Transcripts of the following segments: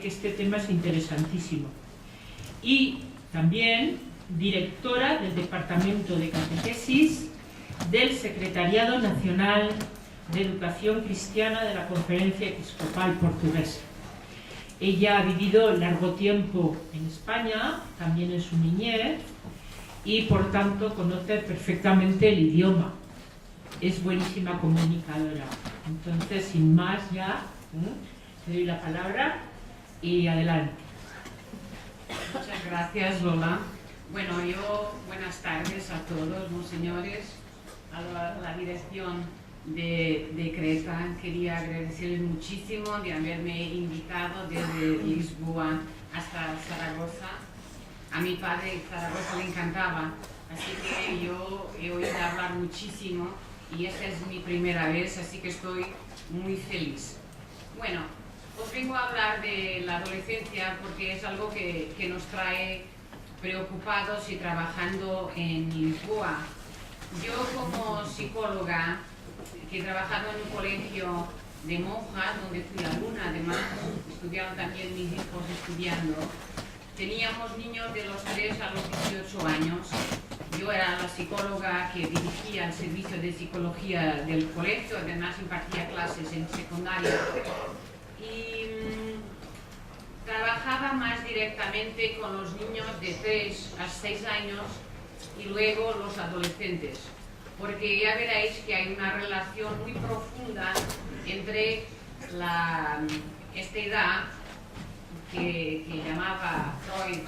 que este tema es interesantísimo. Y también directora del Departamento de Catequesis del Secretariado Nacional de Educación Cristiana de la Conferencia Episcopal Portuguesa. Ella ha vivido largo tiempo en España, también en su niñez, y por tanto conoce perfectamente el idioma. Es buenísima comunicadora. Entonces, sin más ya, te doy la palabra y adelante. Muchas gracias, Lola. Bueno, buenas tardes a todos, monseñores, a la dirección de Creta. Quería agradecerles muchísimo de haberme invitado desde Lisboa hasta Zaragoza. A mi padre Zaragoza le encantaba, así que yo he oído hablar muchísimo y esta es mi primera vez, así que estoy muy feliz. Bueno, os vengo a hablar de la adolescencia porque es algo que nos trae preocupados y trabajando en Lisboa. Yo como psicóloga, que he trabajado en un colegio de monjas, donde fui alumna además, estudiaron también mis hijos estudiando, teníamos niños de los 3 a los 18 años. Yo era la psicóloga que dirigía el servicio de psicología del colegio, además impartía clases en secundaria. Y trabajaba más directamente con los niños de 3 a 6 años y luego los adolescentes, porque ya veréis que hay una relación muy profunda entre esta edad que llamaba Freud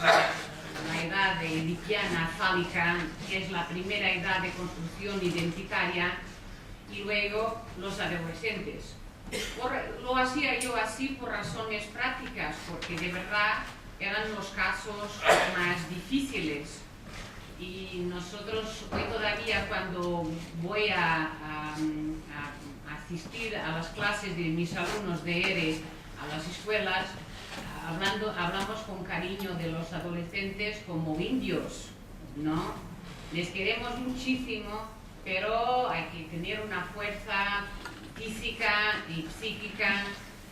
la edad edipiana fálica, que es la primera edad de construcción identitaria, y luego los adolescentes. Lo hacía yo así por razones prácticas, porque de verdad eran los casos más difíciles. Y nosotros hoy todavía, cuando voy a asistir a las clases de mis alumnos de ERE a las escuelas, hablamos con cariño de los adolescentes como indios, ¿no? Les queremos muchísimo, pero hay que tener una fuerza física y psíquica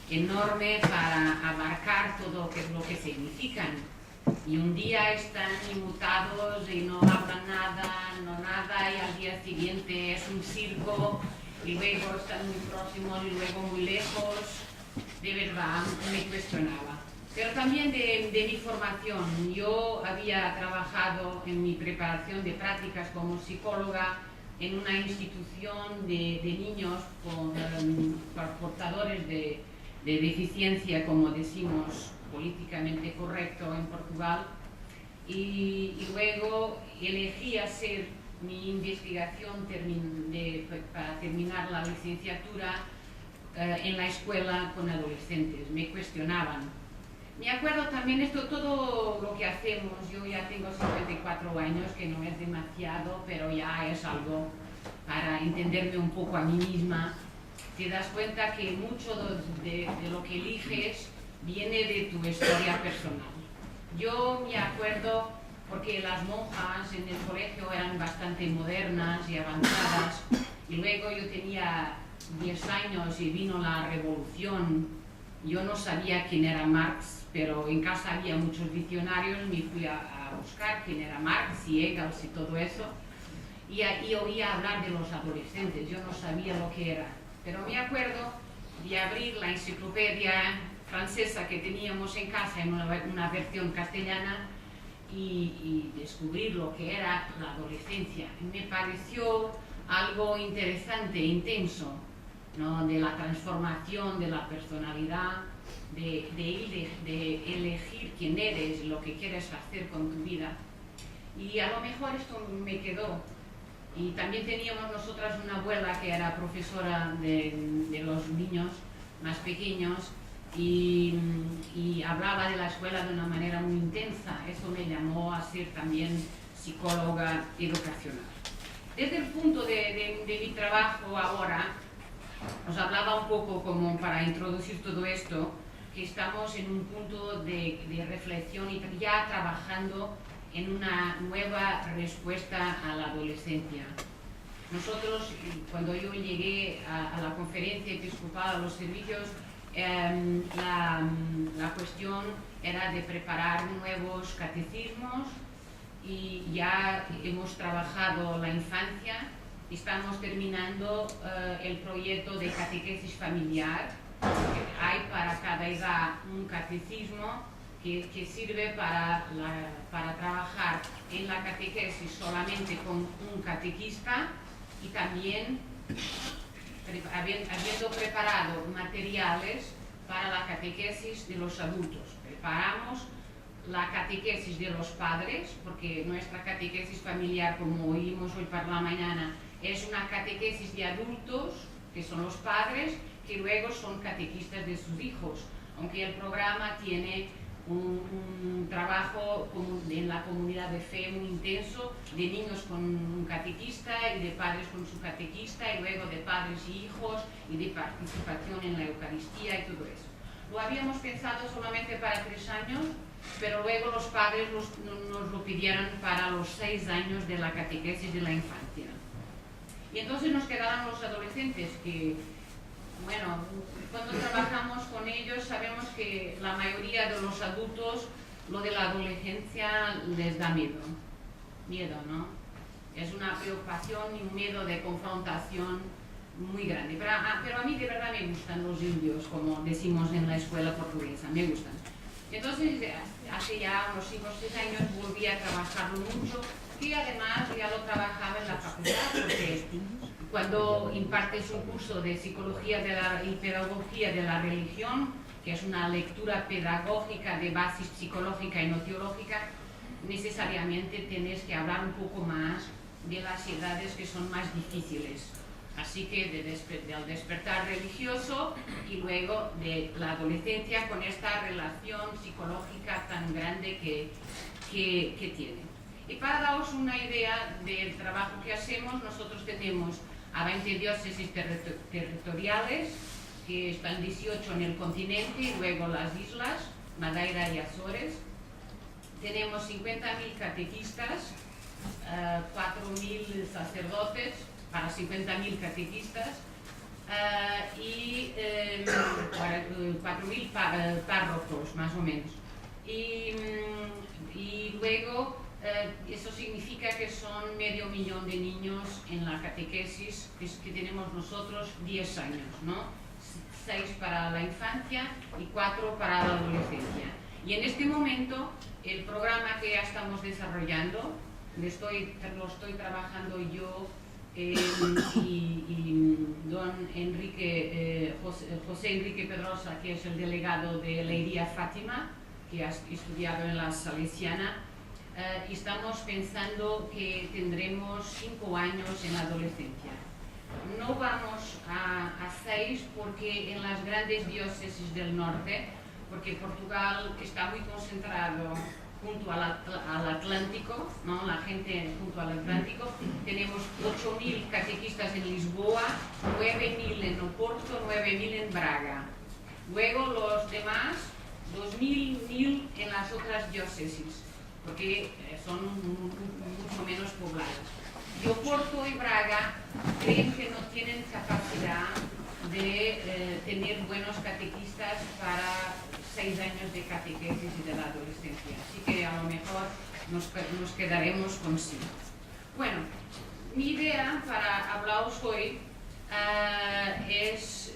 enorme para abarcar todo lo que significan. Y un día están inmutados y no hablan nada, y al día siguiente es un circo, y luego están muy próximos y luego muy lejos. De verdad, me cuestionaba. Pero también de mi formación. Yo había trabajado en mi preparación de prácticas como psicóloga en una institución de niños portadores de deficiencia, como decimos políticamente correcto en Portugal, y luego elegí hacer mi investigación para terminar la licenciatura en la escuela con adolescentes. Me cuestionaban. Me acuerdo también todo lo que hacemos. Yo ya tengo 54 años, que no es demasiado, pero ya es algo para entenderme un poco a mí misma. Te das cuenta que mucho de lo que eliges viene de tu historia personal. Yo me acuerdo porque las monjas en el colegio eran bastante modernas y avanzadas, y luego yo tenía 10 años y vino la revolución. Yo no sabía quién era Marx, pero en casa había muchos diccionarios, me fui a buscar quién era Marx y Engels y todo eso, y oía hablar de los adolescentes. Yo no sabía lo que era, pero me acuerdo de abrir la enciclopedia francesa que teníamos en casa en una versión castellana y descubrir lo que era la adolescencia. Me pareció algo interesante, intenso, ¿no? De la transformación de la personalidad, de elegir quién eres, lo que quieres hacer con tu vida. Y a lo mejor esto me quedó. Y también teníamos nosotras una abuela que era profesora de los niños más pequeños, y hablaba de la escuela de una manera muy intensa. Eso me llamó a ser también psicóloga educacional. Desde el punto de mi trabajo ahora, os hablaba un poco como para introducir todo esto, que estamos en un punto de reflexión y ya trabajando en una nueva respuesta a la adolescencia. Nosotros, cuando yo llegué a la conferencia episcopal, a los servicios, La cuestión era de preparar nuevos catecismos y ya hemos trabajado la infancia. Estamos terminando el proyecto de catequesis familiar. Hay para cada edad un catecismo que sirve para trabajar en la catequesis solamente con un catequista y también habiendo preparado materiales para la catequesis de los adultos. Preparamos la catequesis de los padres, porque nuestra catequesis familiar, como oímos hoy por la mañana, es una catequesis de adultos, que son los padres, que luego son catequistas de sus hijos, aunque el programa tiene un trabajo en la comunidad de fe muy intenso, de niños con un catequista y de padres con su catequista, y luego de padres y hijos, y de participación en la Eucaristía y todo eso. Lo habíamos pensado solamente para 3 años, pero luego los padres nos lo pidieron para los 6 años de la catequesis de la infancia. Y entonces nos quedaron los adolescentes que, bueno, cuando trabajamos con ellos sabemos que la mayoría de los adultos lo de la adolescencia les da miedo, ¿no? Es una preocupación y un miedo de confrontación muy grande. Pero a mí de verdad me gustan los indios, como decimos en la escuela portuguesa, me gustan. Entonces, hace ya unos 5 o 6 años volví a trabajarlo mucho, y además ya lo trabajaba en la facultad, porque cuando impartes un curso de psicología y pedagogía de la religión, que es una lectura pedagógica de base psicológica y no teológica, necesariamente tienes que hablar un poco más de las edades que son más difíciles. Así que del despertar religioso y luego de la adolescencia con esta relación psicológica tan grande que tiene. Y para daros una idea del trabajo que hacemos, nosotros tenemos a 20 diócesis territoriales, que están 18 en el continente, y luego las islas, Madeira y Azores. Tenemos 50.000 catequistas, 4.000 sacerdotes para 50.000 catequistas y 4.000 párrocos, más o menos. Y luego eso significa que son 500.000 de niños en la catequesis que tenemos nosotros, 10 años, ¿no? 6 para la infancia y 4 para la adolescencia. Y en este momento el programa que ya estamos desarrollando, lo estoy trabajando yo y don José Enrique Pedrosa, que es el delegado de Leiria Fátima, que ha estudiado en la Salesiana. Y estamos pensando que tendremos 5 años en la adolescencia. No vamos a 6 porque en las grandes diócesis del norte, porque Portugal está muy concentrado junto al Atlántico, ¿no? La gente junto al Atlántico. Tenemos 8.000 catequistas en Lisboa, 9.000 en Oporto, 9.000 en Braga. Luego los demás, 2.000, 1.000 en las otras diócesis, porque son mucho menos poblados. Y Oporto y Braga creen que no tienen capacidad de tener buenos catequistas para 6 años de catequesis y de la adolescencia. Así que a lo mejor nos quedaremos con 5. Bueno, mi idea para hablaros hoy es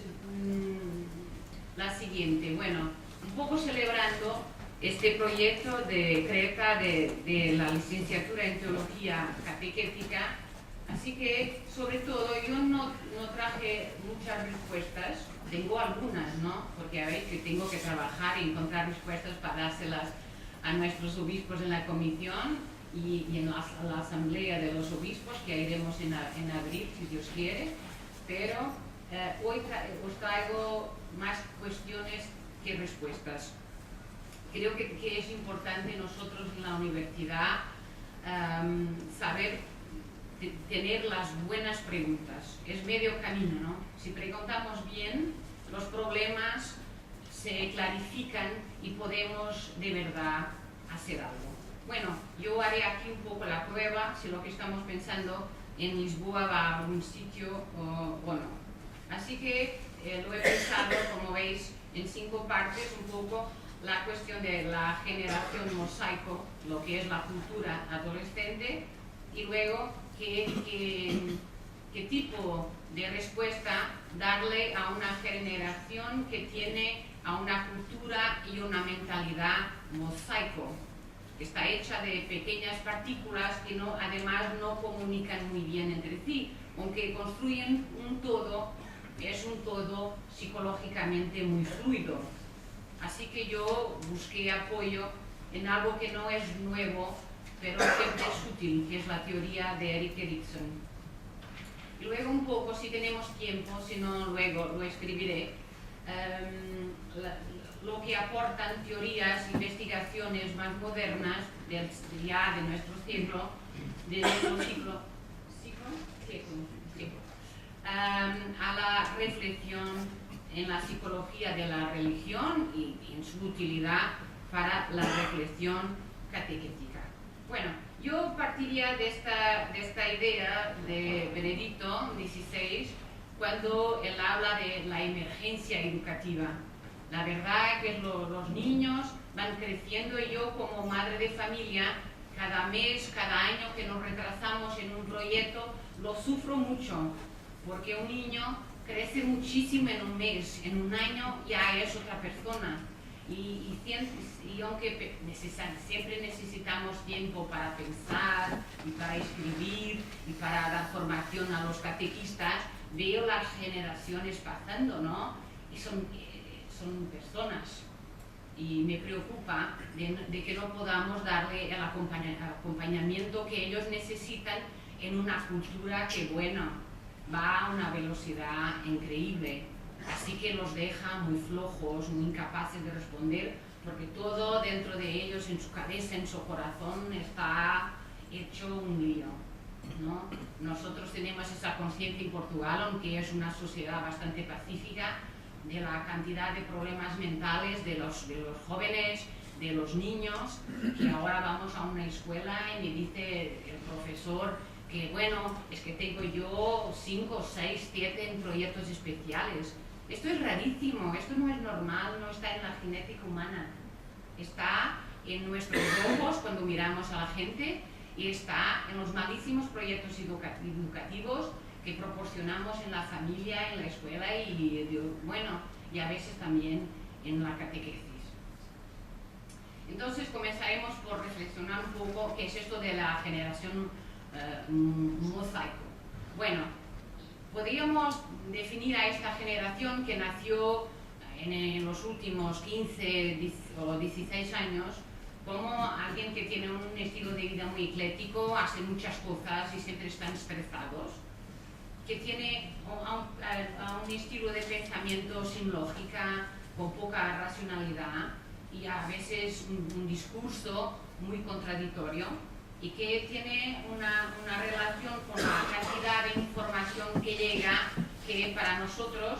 la siguiente. Bueno, un poco celebrando este proyecto de CRECA de la licenciatura en Teología Catequética. Así que, sobre todo, yo no traje muchas respuestas, tengo algunas, ¿no? Porque a ver, que tengo que trabajar y encontrar respuestas para dárselas a nuestros obispos en la comisión y en la asamblea de los obispos, que iremos en abril, si Dios quiere. Pero hoy os traigo más cuestiones que respuestas. Creo que es importante nosotros en la universidad saber tener las buenas preguntas. Es medio camino, ¿no? Si preguntamos bien, los problemas se clarifican y podemos de verdad hacer algo. Bueno, yo haré aquí un poco la prueba, si lo que estamos pensando en Lisboa va a algún sitio o no. Así que lo he pensado, como veis, en 5 partes, un poco la cuestión de la generación mosaico, lo que es la cultura adolescente, y luego qué tipo de respuesta darle a una generación que tiene a una cultura y una mentalidad mosaico, que está hecha de pequeñas partículas que además no comunican muy bien entre sí, aunque construyen un todo, es un todo psicológicamente muy fluido. Así que yo busqué apoyo en algo que no es nuevo, pero siempre es útil, que es la teoría de Erik Erikson. Y luego un poco, si tenemos tiempo, si no luego lo escribiré, lo que aportan teorías, investigaciones más modernas ya de nuestro siglo, a la reflexión en la psicología de la religión y en su utilidad para la reflexión catequética. Bueno, yo partiría de esta idea de Benedicto XVI cuando él habla de la emergencia educativa. La verdad es que los niños van creciendo y yo como madre de familia, cada mes, cada año que nos retrasamos en un proyecto, lo sufro mucho, porque un niño crece muchísimo en un mes, en un año ya es otra persona. Y aunque siempre necesitamos tiempo para pensar y para escribir y para dar formación a los catequistas, veo las generaciones pasando, ¿no? Y son personas. Y me preocupa de que no podamos darle el acompañamiento que ellos necesitan en una cultura que, bueno, va a una velocidad increíble. Así que los deja muy flojos, muy incapaces de responder, porque todo dentro de ellos, en su cabeza, en su corazón, está hecho un lío, ¿no? Nosotros tenemos esa conciencia en Portugal, aunque es una sociedad bastante pacífica, de la cantidad de problemas mentales de los jóvenes, de los niños, que ahora vamos a una escuela y me dice el profesor que, bueno, es que tengo yo 5, 6, 7 en proyectos especiales. Esto es rarísimo, esto no es normal, no está en la genética humana. Está en nuestros ojos cuando miramos a la gente y está en los malísimos proyectos educativos que proporcionamos en la familia, en la escuela y a veces también en la catequesis. Entonces comenzaremos por reflexionar un poco qué es esto de la generación mosaico. Bueno, podríamos definir a esta generación que nació en los últimos 15 o 16 años como alguien que tiene un estilo de vida muy ecléctico, hace muchas cosas y siempre están estresados, que tiene un estilo de pensamiento sin lógica, con poca racionalidad y a veces un discurso muy contradictorio, y que tiene una relación con la cantidad de información que llega, que para nosotros,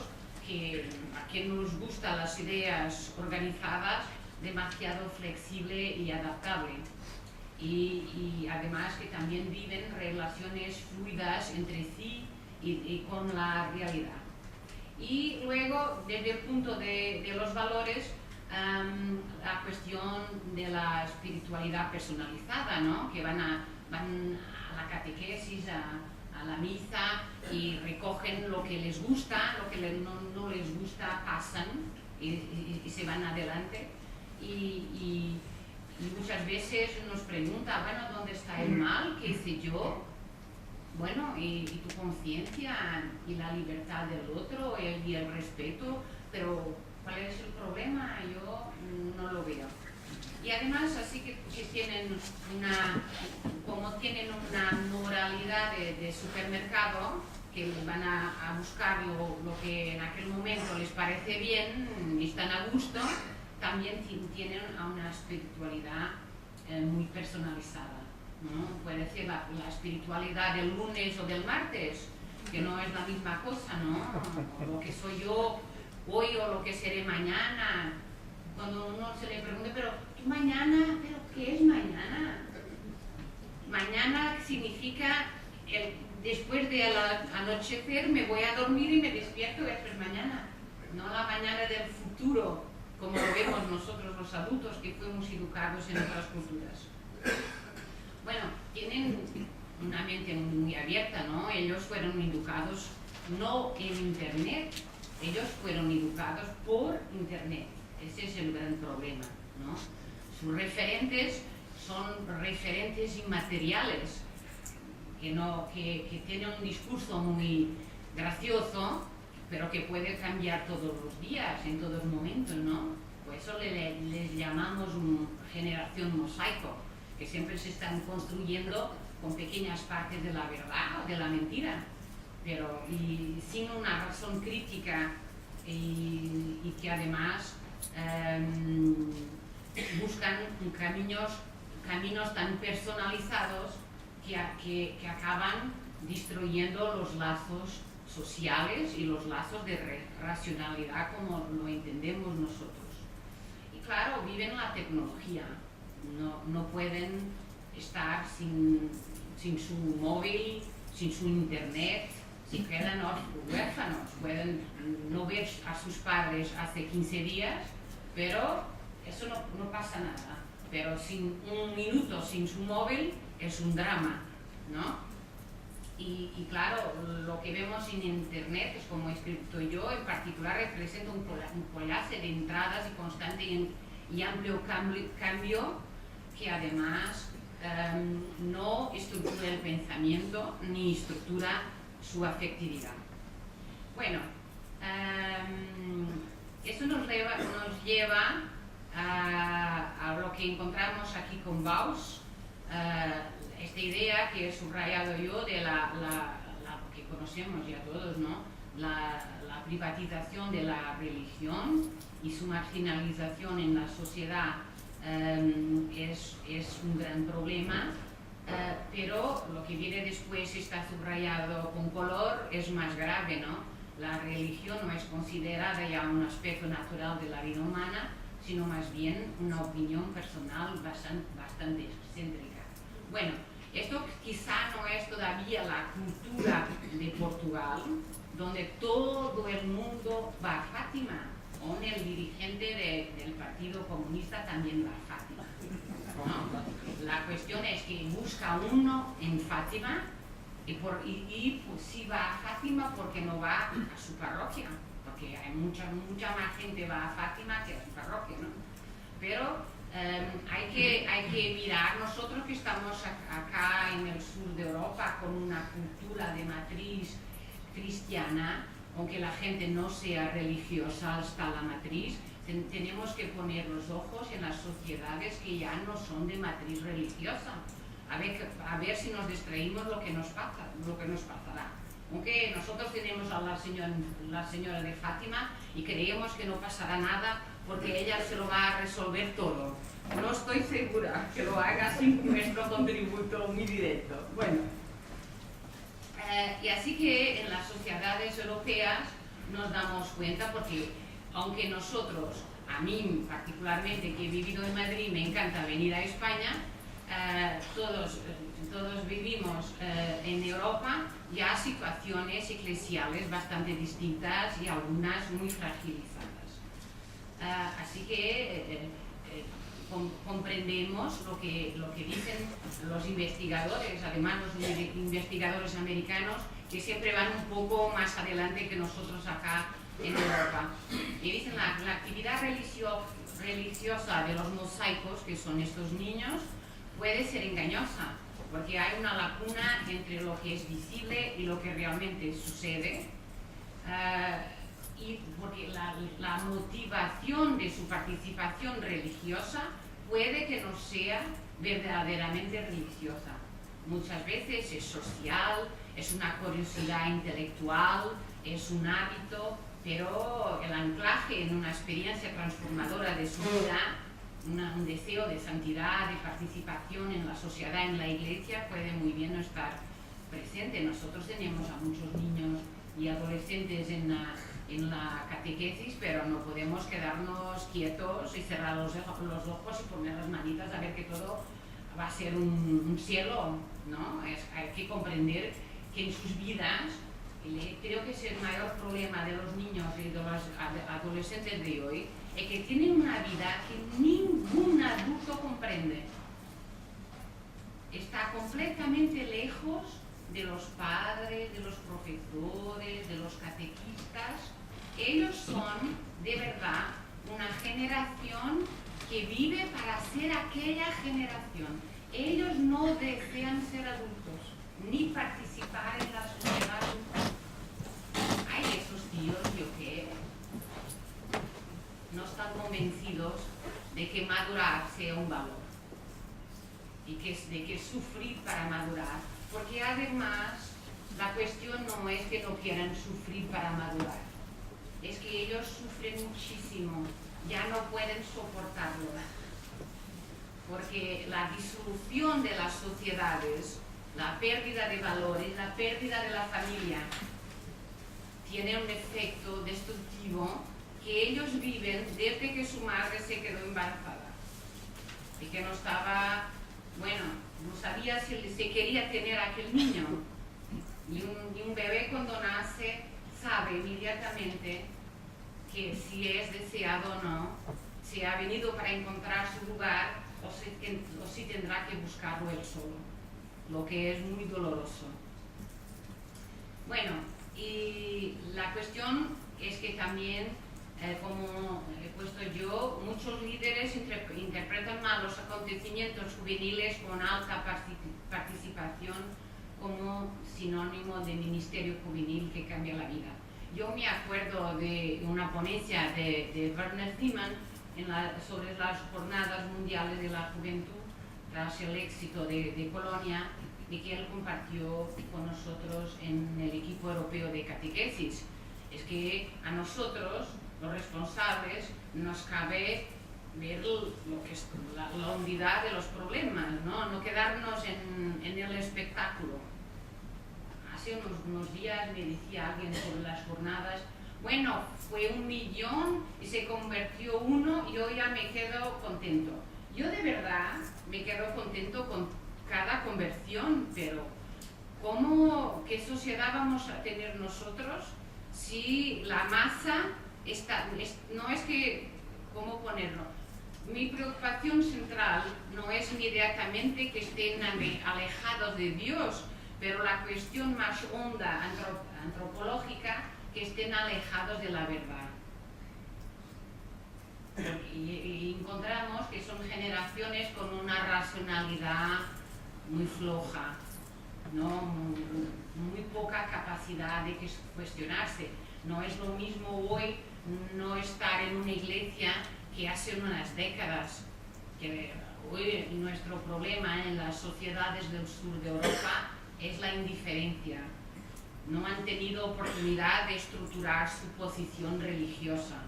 a quien nos gustan las ideas organizadas, demasiado flexible y adaptable. Y además que también viven relaciones fluidas entre sí y con la realidad. Y luego, desde el punto de los valores, la cuestión de la espiritualidad personalizada, ¿no? Que van a la catequesis, a la misa y recogen lo que les gusta, lo que no les gusta pasan y se van adelante. Y muchas veces nos pregunta, bueno, ¿dónde está el mal? ¿Qué sé yo? Bueno, y tu conciencia y la libertad del otro y el respeto, pero ¿cuál es el problema? Yo no lo veo. Y además, así que tienen como tienen una moralidad de supermercado, que van a buscar lo que en aquel momento les parece bien y están a gusto, también tienen una espiritualidad muy personalizada, ¿no? Puede ser la espiritualidad del lunes o del martes, que no es la misma cosa, ¿no? O lo que soy yo hoy o lo que seré mañana. Cuando uno se le pregunta, pero ¿tú mañana? ¿Pero qué es mañana? Mañana significa después del anochecer me voy a dormir y me despierto, esto es mañana. los adultos que fuimos educados en otras culturas. Bueno, tienen una mente muy abierta, ¿no? Ellos fueron educados no en Internet, ellos fueron educados por Internet. Ese es el gran problema, ¿no? Sus referentes son referentes inmateriales, que tienen un discurso muy gracioso, pero que puede cambiar todos los días, en todos momentos, ¿no? Por eso les llamamos una generación mosaico, que siempre se están construyendo con pequeñas partes de la verdad o de la mentira, pero y sin una razón crítica y que además buscan caminos tan personalizados que acaban destruyendo los lazos sociales y los lazos de racionalidad como lo entendemos nosotros. Y claro, viven la tecnología, no pueden estar sin su móvil, sin su internet, si quedan huérfanos, pueden no ver a sus padres hace 15 días, pero eso no pasa nada. Pero sin un minuto sin su móvil es un drama, ¿no? Y claro, lo que vemos en Internet, es como he escrito yo, en particular representa un collage de entradas y constante y amplio cambio que además no estructura el pensamiento ni estructura su afectividad. Bueno, eso nos lleva a lo que encontramos aquí con Bausch, esta idea que he subrayado yo de la que conocemos ya todos, ¿no? La privatización de la religión y su marginalización en la sociedad es un gran problema, pero lo que viene después está subrayado con color es más grave, ¿no? La religión no es considerada ya un aspecto natural de la vida humana, sino más bien una opinión personal bastante excéntrica. Bueno, esto quizá no es todavía la cultura de Portugal, donde todo el mundo va a Fátima, o el dirigente del Partido Comunista también va a Fátima, ¿no? La cuestión es que busca uno en Fátima y pues, si va a Fátima, porque no va a su parroquia, porque hay mucha más gente va a Fátima que a su parroquia, ¿no? Pero hay que mirar, nosotros que estamos acá en el sur de Europa con una cultura de matriz cristiana, aunque la gente no sea religiosa hasta la matriz, tenemos que poner los ojos en las sociedades que ya no son de matriz religiosa, a ver si nos distraímos lo que nos pasará. Aunque nosotros tenemos a la señora de Fátima y creemos que no pasará nada porque ella se lo va a resolver todo. No estoy segura que lo haga sin nuestro contributo muy directo. Bueno, y así que en las sociedades europeas nos damos cuenta, porque aunque nosotros, a mí particularmente que he vivido en Madrid, me encanta venir a España, todos vivimos en Europa ya situaciones eclesiales bastante distintas y algunas muy fragilizadas. Así que comprendemos lo que dicen los investigadores, además los investigadores americanos, que siempre van un poco más adelante que nosotros acá en Europa. Y dicen la actividad religiosa de los mosaicos, que son estos niños, puede ser engañosa, porque hay una lacuna entre lo que es visible y lo que realmente sucede, y porque la motivación de su participación religiosa puede que no sea verdaderamente religiosa. Muchas veces es social, es una curiosidad intelectual, es un hábito, pero el anclaje en una experiencia transformadora de su vida, un deseo de santidad, de participación en la sociedad, en la iglesia, puede muy bien no estar presente. Nosotros tenemos a muchos niños y adolescentes en la catequesis, pero no podemos quedarnos quietos y cerrar los ojos y poner las manitas a ver que todo va a ser un cielo, ¿no? Hay que comprender que en sus vidas creo que es el mayor problema de los niños y de los adolescentes de hoy, es que tienen una vida que ningún adulto comprende. Está completamente lejos de los padres, de los profesores, de los catequistas. Ellos son, de verdad, una generación que vive para ser aquella generación. Ellos no desean ser adultos, ni participar en la sociedad adulta. Hay esos tíos, yo que no están convencidos de que madurar sea un valor y de que sufrir para madurar, porque además la cuestión no es que no quieran sufrir para madurar, es que ellos sufren muchísimo, ya no pueden soportarlo, porque la disolución de las sociedades, la pérdida de valores, la pérdida de la familia, tiene un efecto destructivo que ellos viven desde que su madre se quedó embarazada y que no estaba, bueno, no sabía si se quería tener aquel niño. Y un bebé cuando nace sabe inmediatamente que si es deseado o no, si ha venido para encontrar su lugar o si tendrá que buscarlo él solo, lo que es muy doloroso. Bueno, y la cuestión es que también, como he puesto yo, muchos líderes interpretan mal los acontecimientos juveniles con alta participación como sinónimo de ministerio juvenil que cambia la vida. Yo me acuerdo de una ponencia de Werner Thiemann sobre las Jornadas Mundiales de la Juventud tras el éxito de Colonia, y que él compartió con nosotros en el equipo europeo de catequesis. Es que a nosotros, los responsables, nos cabe ver lo que es la hondidad de los problemas, no quedarnos en el espectáculo. Hace unos días me decía alguien sobre las jornadas, bueno, fue 1 millón y se convirtió 1 y yo ya me quedo contento. Yo de verdad me quedo contento con cada conversión, pero ¿qué sociedad vamos a tener nosotros si la masa no es que, ¿cómo ponerlo? Mi preocupación central no es inmediatamente que estén alejados de Dios, pero la cuestión más honda, antropológica, que estén alejados de la verdad. Y encontramos que son generaciones con una racionalidad muy floja, ¿no? Muy poca capacidad de cuestionarse. No es lo mismo hoy no estar en una iglesia que hace unas décadas. Que hoy nuestro problema en las sociedades del sur de Europa es la indiferencia. No han tenido oportunidad de estructurar su posición religiosa.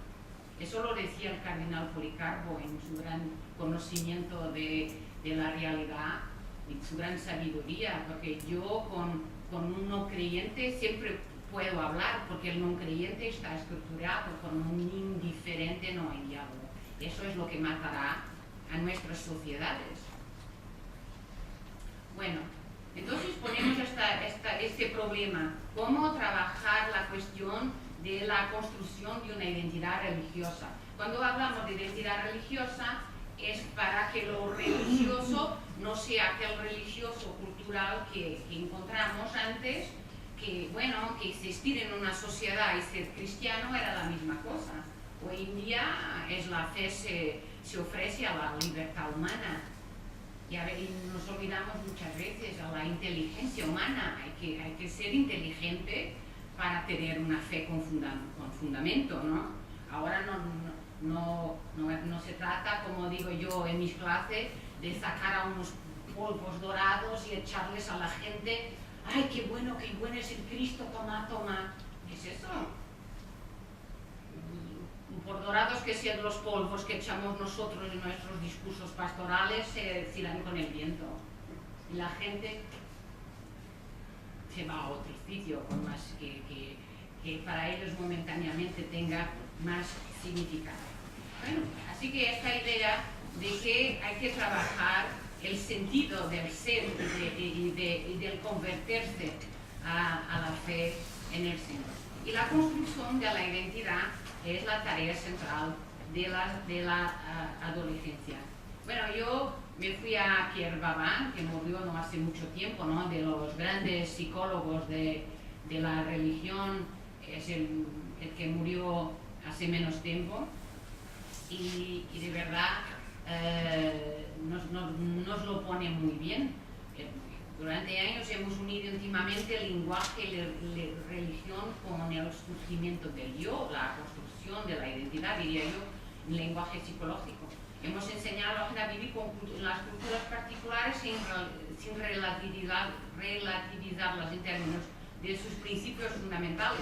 Eso lo decía el cardenal Policarpo en su gran conocimiento de la realidad y su gran sabiduría, porque yo con un no creyente siempre puedo hablar, porque el no creyente está estructurado, con un indiferente no hay diálogo. Eso es lo que matará a nuestras sociedades. Bueno, entonces ponemos este problema, cómo trabajar la cuestión de la construcción de una identidad religiosa. Cuando hablamos de identidad religiosa es para que lo religioso no sea aquel religioso cultural que encontramos antes, que bueno, que existir en una sociedad y ser cristiano era la misma cosa. Hoy en día la fe se ofrece a la libertad humana. Y nos olvidamos muchas veces a la inteligencia humana. Hay que ser inteligente para tener una fe con fundamento, ¿no? Ahora no se trata, como digo yo en mis clases, de sacar a unos polvos dorados y echarles a la gente, ¡ay, qué bueno es el Cristo, toma! ¿Qué es eso? Por dorados que sean los polvos que echamos nosotros en nuestros discursos pastorales, se irán con el viento. Y la gente se va a otro sitio con más que para ellos momentáneamente tenga más significado. Bueno, así que esta idea de que hay que trabajar el sentido del ser y del convertirse a la fe en el centro. Y la construcción de la identidad es la tarea central de la adolescencia. Bueno, yo me fui a Pierre Babin, que murió no hace mucho tiempo, ¿no? De los grandes psicólogos de la religión, es el que murió hace menos tiempo, y de verdad nos lo pone muy bien. Durante años hemos unido íntimamente el lenguaje y la religión con el surgimiento del yo, la construcción de la identidad, diría yo, en lenguaje psicológico. Hemos enseñado a la gente a vivir en las culturas particulares sin relativizarlas en términos de sus principios fundamentales.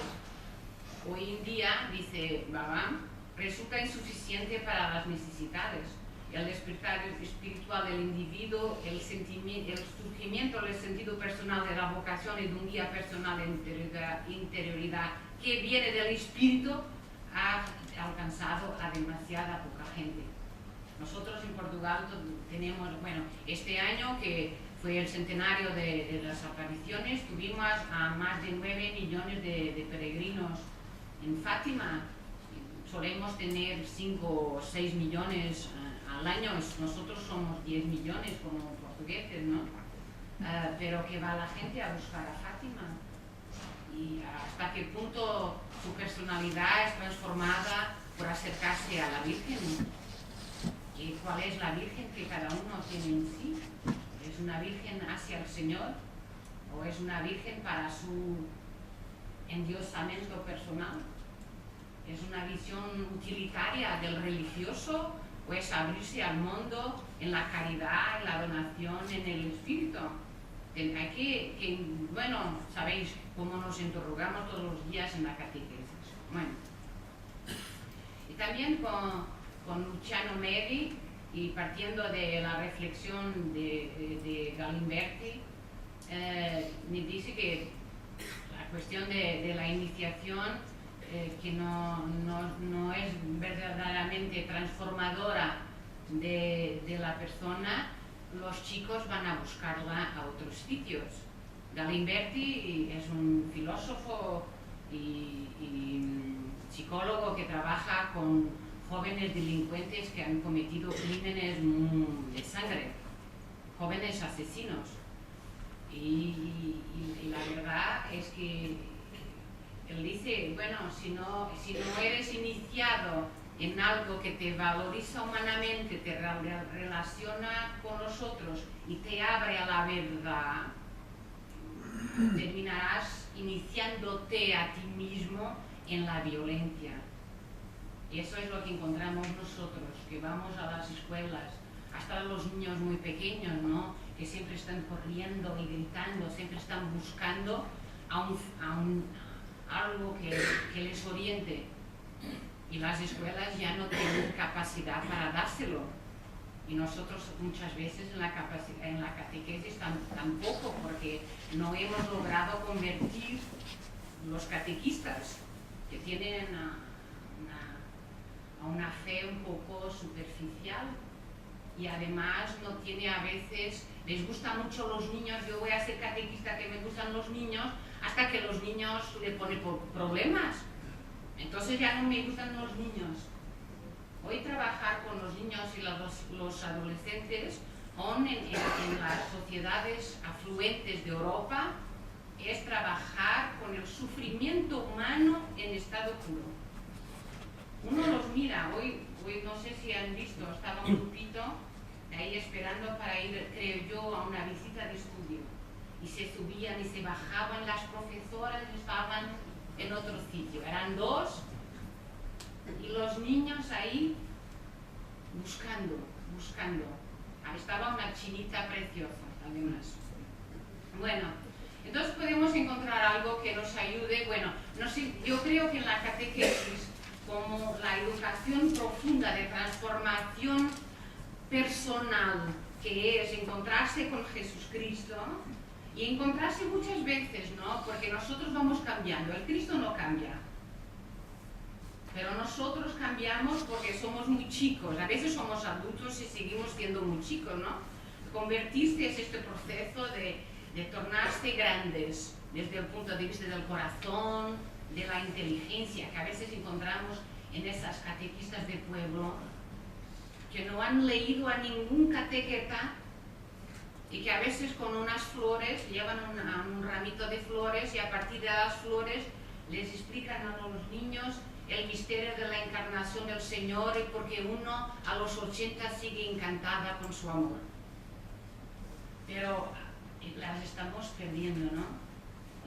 Hoy en día, dice Babin, resulta insuficiente para las necesidades. El despertar espiritual del individuo, el surgimiento del sentido personal de la vocación y de un guía personal de interioridad que viene del espíritu ha alcanzado a demasiada poca gente. Nosotros en Portugal tenemos, bueno, este año que fue el centenario de las apariciones, tuvimos a más de 9 millones de peregrinos en Fátima. Solemos tener 5 o 6 millones al año, nosotros somos 10 millones como portugueses, ¿no? Pero que va la gente a buscar a Fátima, y hasta qué punto su personalidad es transformada por acercarse a la Virgen. ¿Y cuál es la Virgen que cada uno tiene en sí? ¿Es una Virgen hacia el Señor o es una Virgen para su endiosamiento personal? ¿Es una visión utilitaria del religioso o es abrirse al mundo en la caridad, en la donación, en el espíritu? Bueno, sabéis cómo nos interrogamos todos los días en la catequesis. Bueno, y también con Luciano Meri, y partiendo de la reflexión de Galimberti, me dice que la cuestión de la iniciación, que no es verdaderamente transformadora de la persona, los chicos van a buscarla a otros sitios. Galimberti es un filósofo y psicólogo que trabaja con jóvenes delincuentes que han cometido crímenes de sangre, jóvenes asesinos. Y la verdad es que él dice, bueno, si no eres iniciado en algo que te valoriza humanamente, te relaciona con los otros y te abre a la verdad, terminarás iniciándote a ti mismo en la violencia. Y eso es lo que encontramos nosotros, que vamos a las escuelas, hasta los niños muy pequeños, ¿no? Que siempre están corriendo y gritando, siempre están buscando algo que les oriente. Y las escuelas ya no tienen capacidad para dárselo. Y nosotros muchas veces en la catequesis tampoco, porque no hemos logrado convertir los catequistas, que tienen una fe un poco superficial, y además no tiene, a veces les gustan mucho los niños. Yo voy a ser catequista, que me gustan los niños, hasta que los niños le ponen problemas, entonces ya no me gustan los niños. Hoy trabajar con los niños y los adolescentes aún en las sociedades afluentes de Europa es trabajar con el sufrimiento humano en estado puro. Uno los mira, hoy no sé si han visto, estaba un grupito ahí esperando para ir, creo yo, a una visita de estudio, y se subían y se bajaban las profesoras y estaban en otro sitio, eran 2, y los niños ahí buscando. Estaba una chinita preciosa, además. Bueno, entonces podemos encontrar algo que nos ayude. Bueno, no sé, yo creo que en la catequesis, como la educación profunda de transformación personal, que es encontrarse con Jesucristo, y encontrarse muchas veces, ¿no? Porque nosotros vamos cambiando, el Cristo no cambia, pero nosotros cambiamos porque somos muy chicos. A veces somos adultos y seguimos siendo muy chicos, ¿no? Convertirse es este proceso de tornarse grandes, desde el punto de vista del corazón, de la inteligencia, que a veces encontramos en esas catequistas de pueblo que no han leído a ningún catequeta y que a veces con unas flores llevan un ramito de flores y a partir de las flores les explican a los niños el misterio de la encarnación del Señor y porque uno a los 80 sigue encantada con su amor. Pero las estamos perdiendo, ¿no?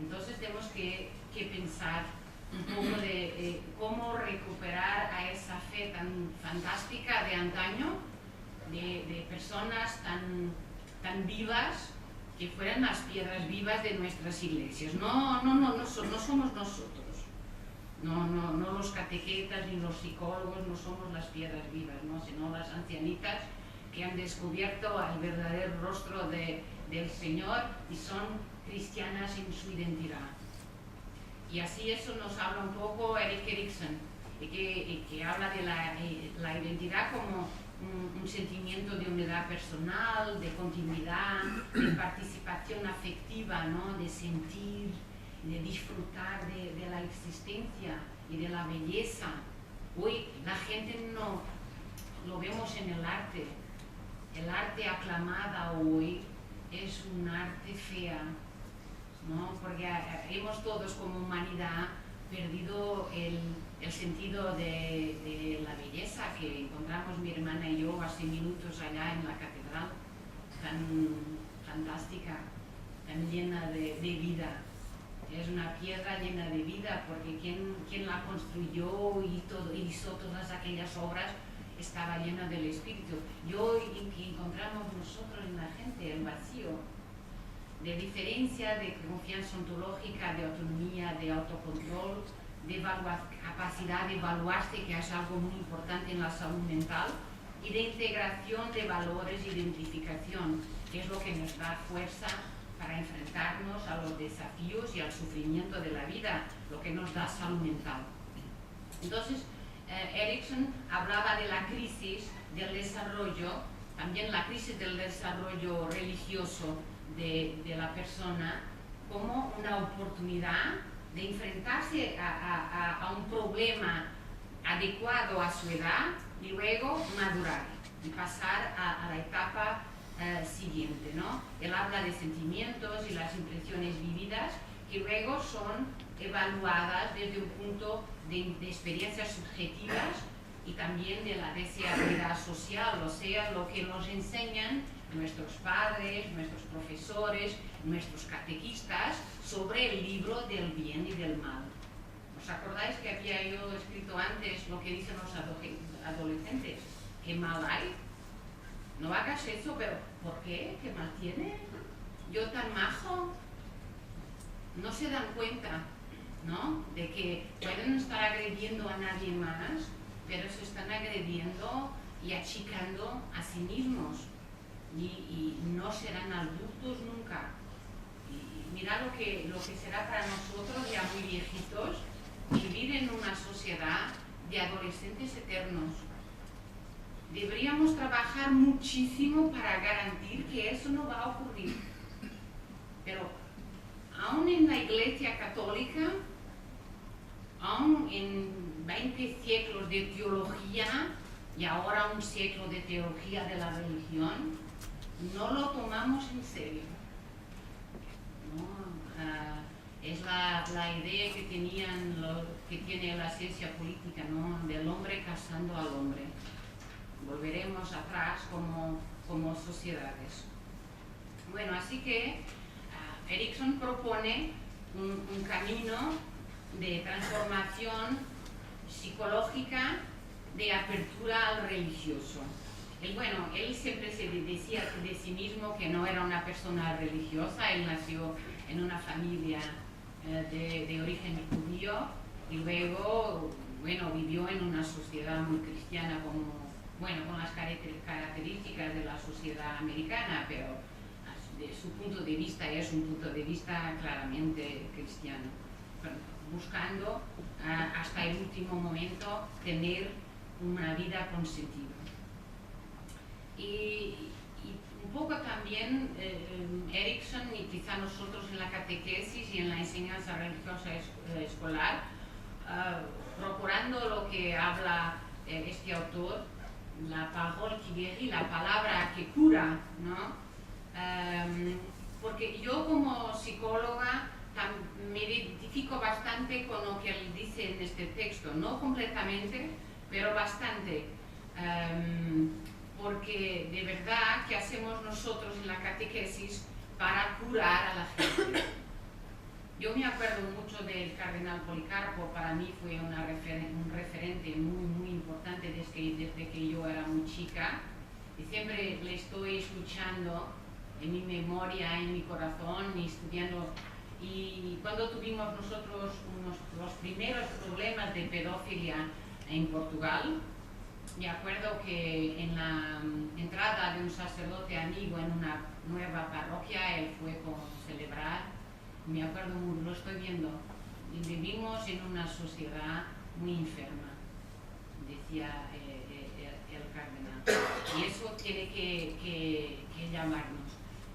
Entonces tenemos que pensar un poco de cómo recuperar a esa fe tan fantástica de antaño, de personas tan vivas, que fueran las piedras vivas de nuestras iglesias. No somos nosotros, no los catequetas ni los psicólogos, no somos las piedras vivas, ¿no? Sino las ancianitas que han descubierto el verdadero rostro del Señor y son cristianas en su identidad. Y así eso nos habla un poco Erik Erikson, que habla de la identidad como un sentimiento de unidad personal, de continuidad, de participación afectiva, ¿no? De sentir, de disfrutar de la existencia y de la belleza. Hoy la gente no lo vemos en el arte. El arte aclamada hoy es un arte fea, ¿no? Porque hemos todos como humanidad perdido el sentido de la belleza que encontramos mi hermana y yo hace minutos allá en la catedral, tan fantástica, tan llena de vida. Es una piedra llena de vida porque quien la construyó y hizo todas aquellas obras estaba llena del Espíritu. Y hoy encontramos nosotros en la gente el vacío de diferencia, de confianza ontológica, de autonomía, de autocontrol, de capacidad de evaluarse, que es algo muy importante en la salud mental, y de integración de valores y identificación, que es lo que nos da fuerza para enfrentarnos a los desafíos y al sufrimiento de la vida, lo que nos da salud mental. Entonces, Erikson hablaba de la crisis del desarrollo, también la crisis del desarrollo religioso de la persona, como una oportunidad de enfrentarse a un problema adecuado a su edad y luego madurar y pasar a la etapa siguiente, ¿no? Él habla de sentimientos y las impresiones vividas que luego son evaluadas desde un punto de experiencias subjetivas y también de la deseabilidad social, o sea, lo que nos enseñan nuestros padres, nuestros profesores, nuestros catequistas sobre el libro del bien y del mal. ¿Os acordáis que había yo escrito antes lo que dicen los adolescentes? ¿Qué mal hay? No hagas eso, pero ¿por qué? ¿Qué mal tiene? Yo tan majo. No se dan cuenta, ¿no? De que pueden estar agrediendo a nadie más, pero se están agrediendo y achicando a sí mismos. Y no serán adultos nunca. Y mira lo que será para nosotros ya muy viejitos vivir en una sociedad de adolescentes eternos. Deberíamos trabajar muchísimo para garantir que eso no va a ocurrir. Pero aún en la Iglesia Católica, aún en 20 siglos de teología y ahora un siglo de teología de la religión, no lo tomamos en serio, ¿no? Es la idea que tiene la ciencia política, ¿no? Del hombre casando al hombre. Volveremos atrás como sociedades. Bueno, así que Erikson propone un camino de transformación psicológica, de apertura al religioso. Él siempre se decía de sí mismo que no era una persona religiosa. Él nació en una familia de origen judío y luego, vivió en una sociedad muy cristiana con las características de la sociedad americana, pero de su punto de vista es un punto de vista claramente cristiano, buscando hasta el último momento tener una vida con sentido. Y un poco también Erickson y quizá nosotros en la catequesis y en la enseñanza religiosa escolar, procurando lo que habla este autor, la parole qui guérit, la palabra que cura, ¿no? Porque yo como psicóloga me identifico bastante con lo que él dice en este texto, no completamente, pero bastante. Porque de verdad, ¿qué hacemos nosotros en la catequesis para curar a la gente? Yo me acuerdo mucho del cardenal Policarpo, para mí fue un referente muy importante desde que yo era muy chica, y siempre le estoy escuchando en mi memoria, en mi corazón, y estudiando. Y cuando tuvimos nosotros los primeros problemas de pedofilia en Portugal, me acuerdo que en la entrada de un sacerdote amigo en una nueva parroquia, él fue a celebrar. Me acuerdo, lo estoy viendo, y vivimos en una sociedad muy enferma, decía el cardenal, y eso tiene que llamarnos.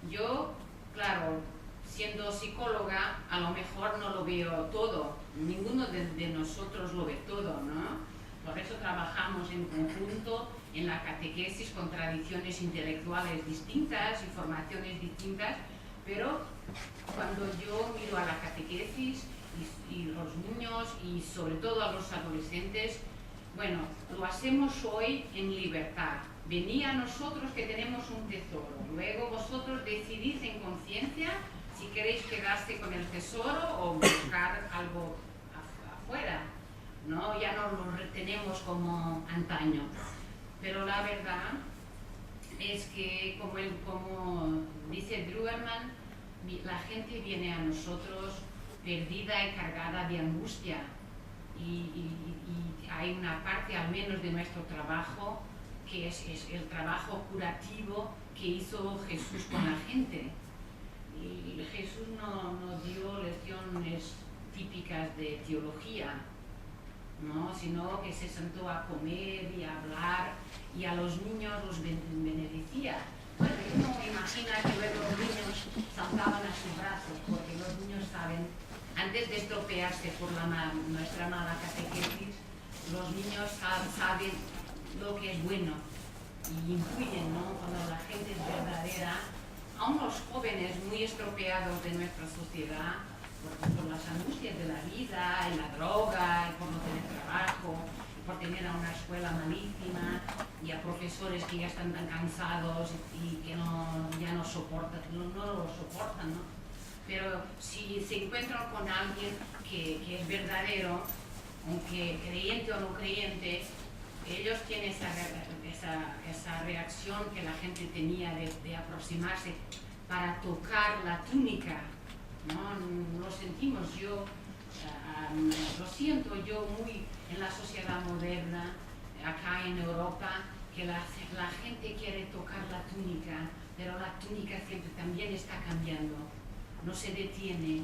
Yo, claro, siendo psicóloga, a lo mejor no lo veo todo, ninguno de nosotros lo ve todo, ¿no? Por eso trabajamos en conjunto en la catequesis con tradiciones intelectuales distintas y formaciones distintas, pero cuando yo miro a la catequesis y los niños y sobre todo a los adolescentes, bueno, lo hacemos hoy en libertad. Venid a nosotros que tenemos un tesoro. Luego vosotros decidís en conciencia si queréis quedarse con el tesoro o buscar algo afuera, ¿no? Ya no lo retenemos como antaño. Pero la verdad es que, como dice Drugerman, la gente viene a nosotros perdida y cargada de angustia. Y hay una parte, al menos, de nuestro trabajo que es el trabajo curativo que hizo Jesús con la gente. Y Jesús no dio lecciones típicas de teología, ¿no? Sino que se sentó a comer y a hablar, y a los niños los benedecía. Bueno, uno imagina que luego los niños saltaban a sus brazos, porque los niños saben, antes de estropearse por nuestra mala catequesis, los niños saben lo que es bueno y intuyen, ¿no? Cuando la gente es verdadera. Aún los jóvenes muy estropeados de nuestra sociedad por las angustias de la vida, y la droga, y por no tener trabajo, y por tener a una escuela malísima, y a profesores que ya están tan cansados y que ya no soportan, no lo soportan, ¿no? Pero si se encuentran con alguien que es verdadero, aunque creyente o no creyente, ellos tienen esa reacción que la gente tenía de aproximarse para tocar la túnica, ¿no? Lo sentimos, lo siento yo muy en la sociedad moderna, acá en Europa, que la gente quiere tocar la túnica, pero la túnica siempre también está cambiando, no se detiene,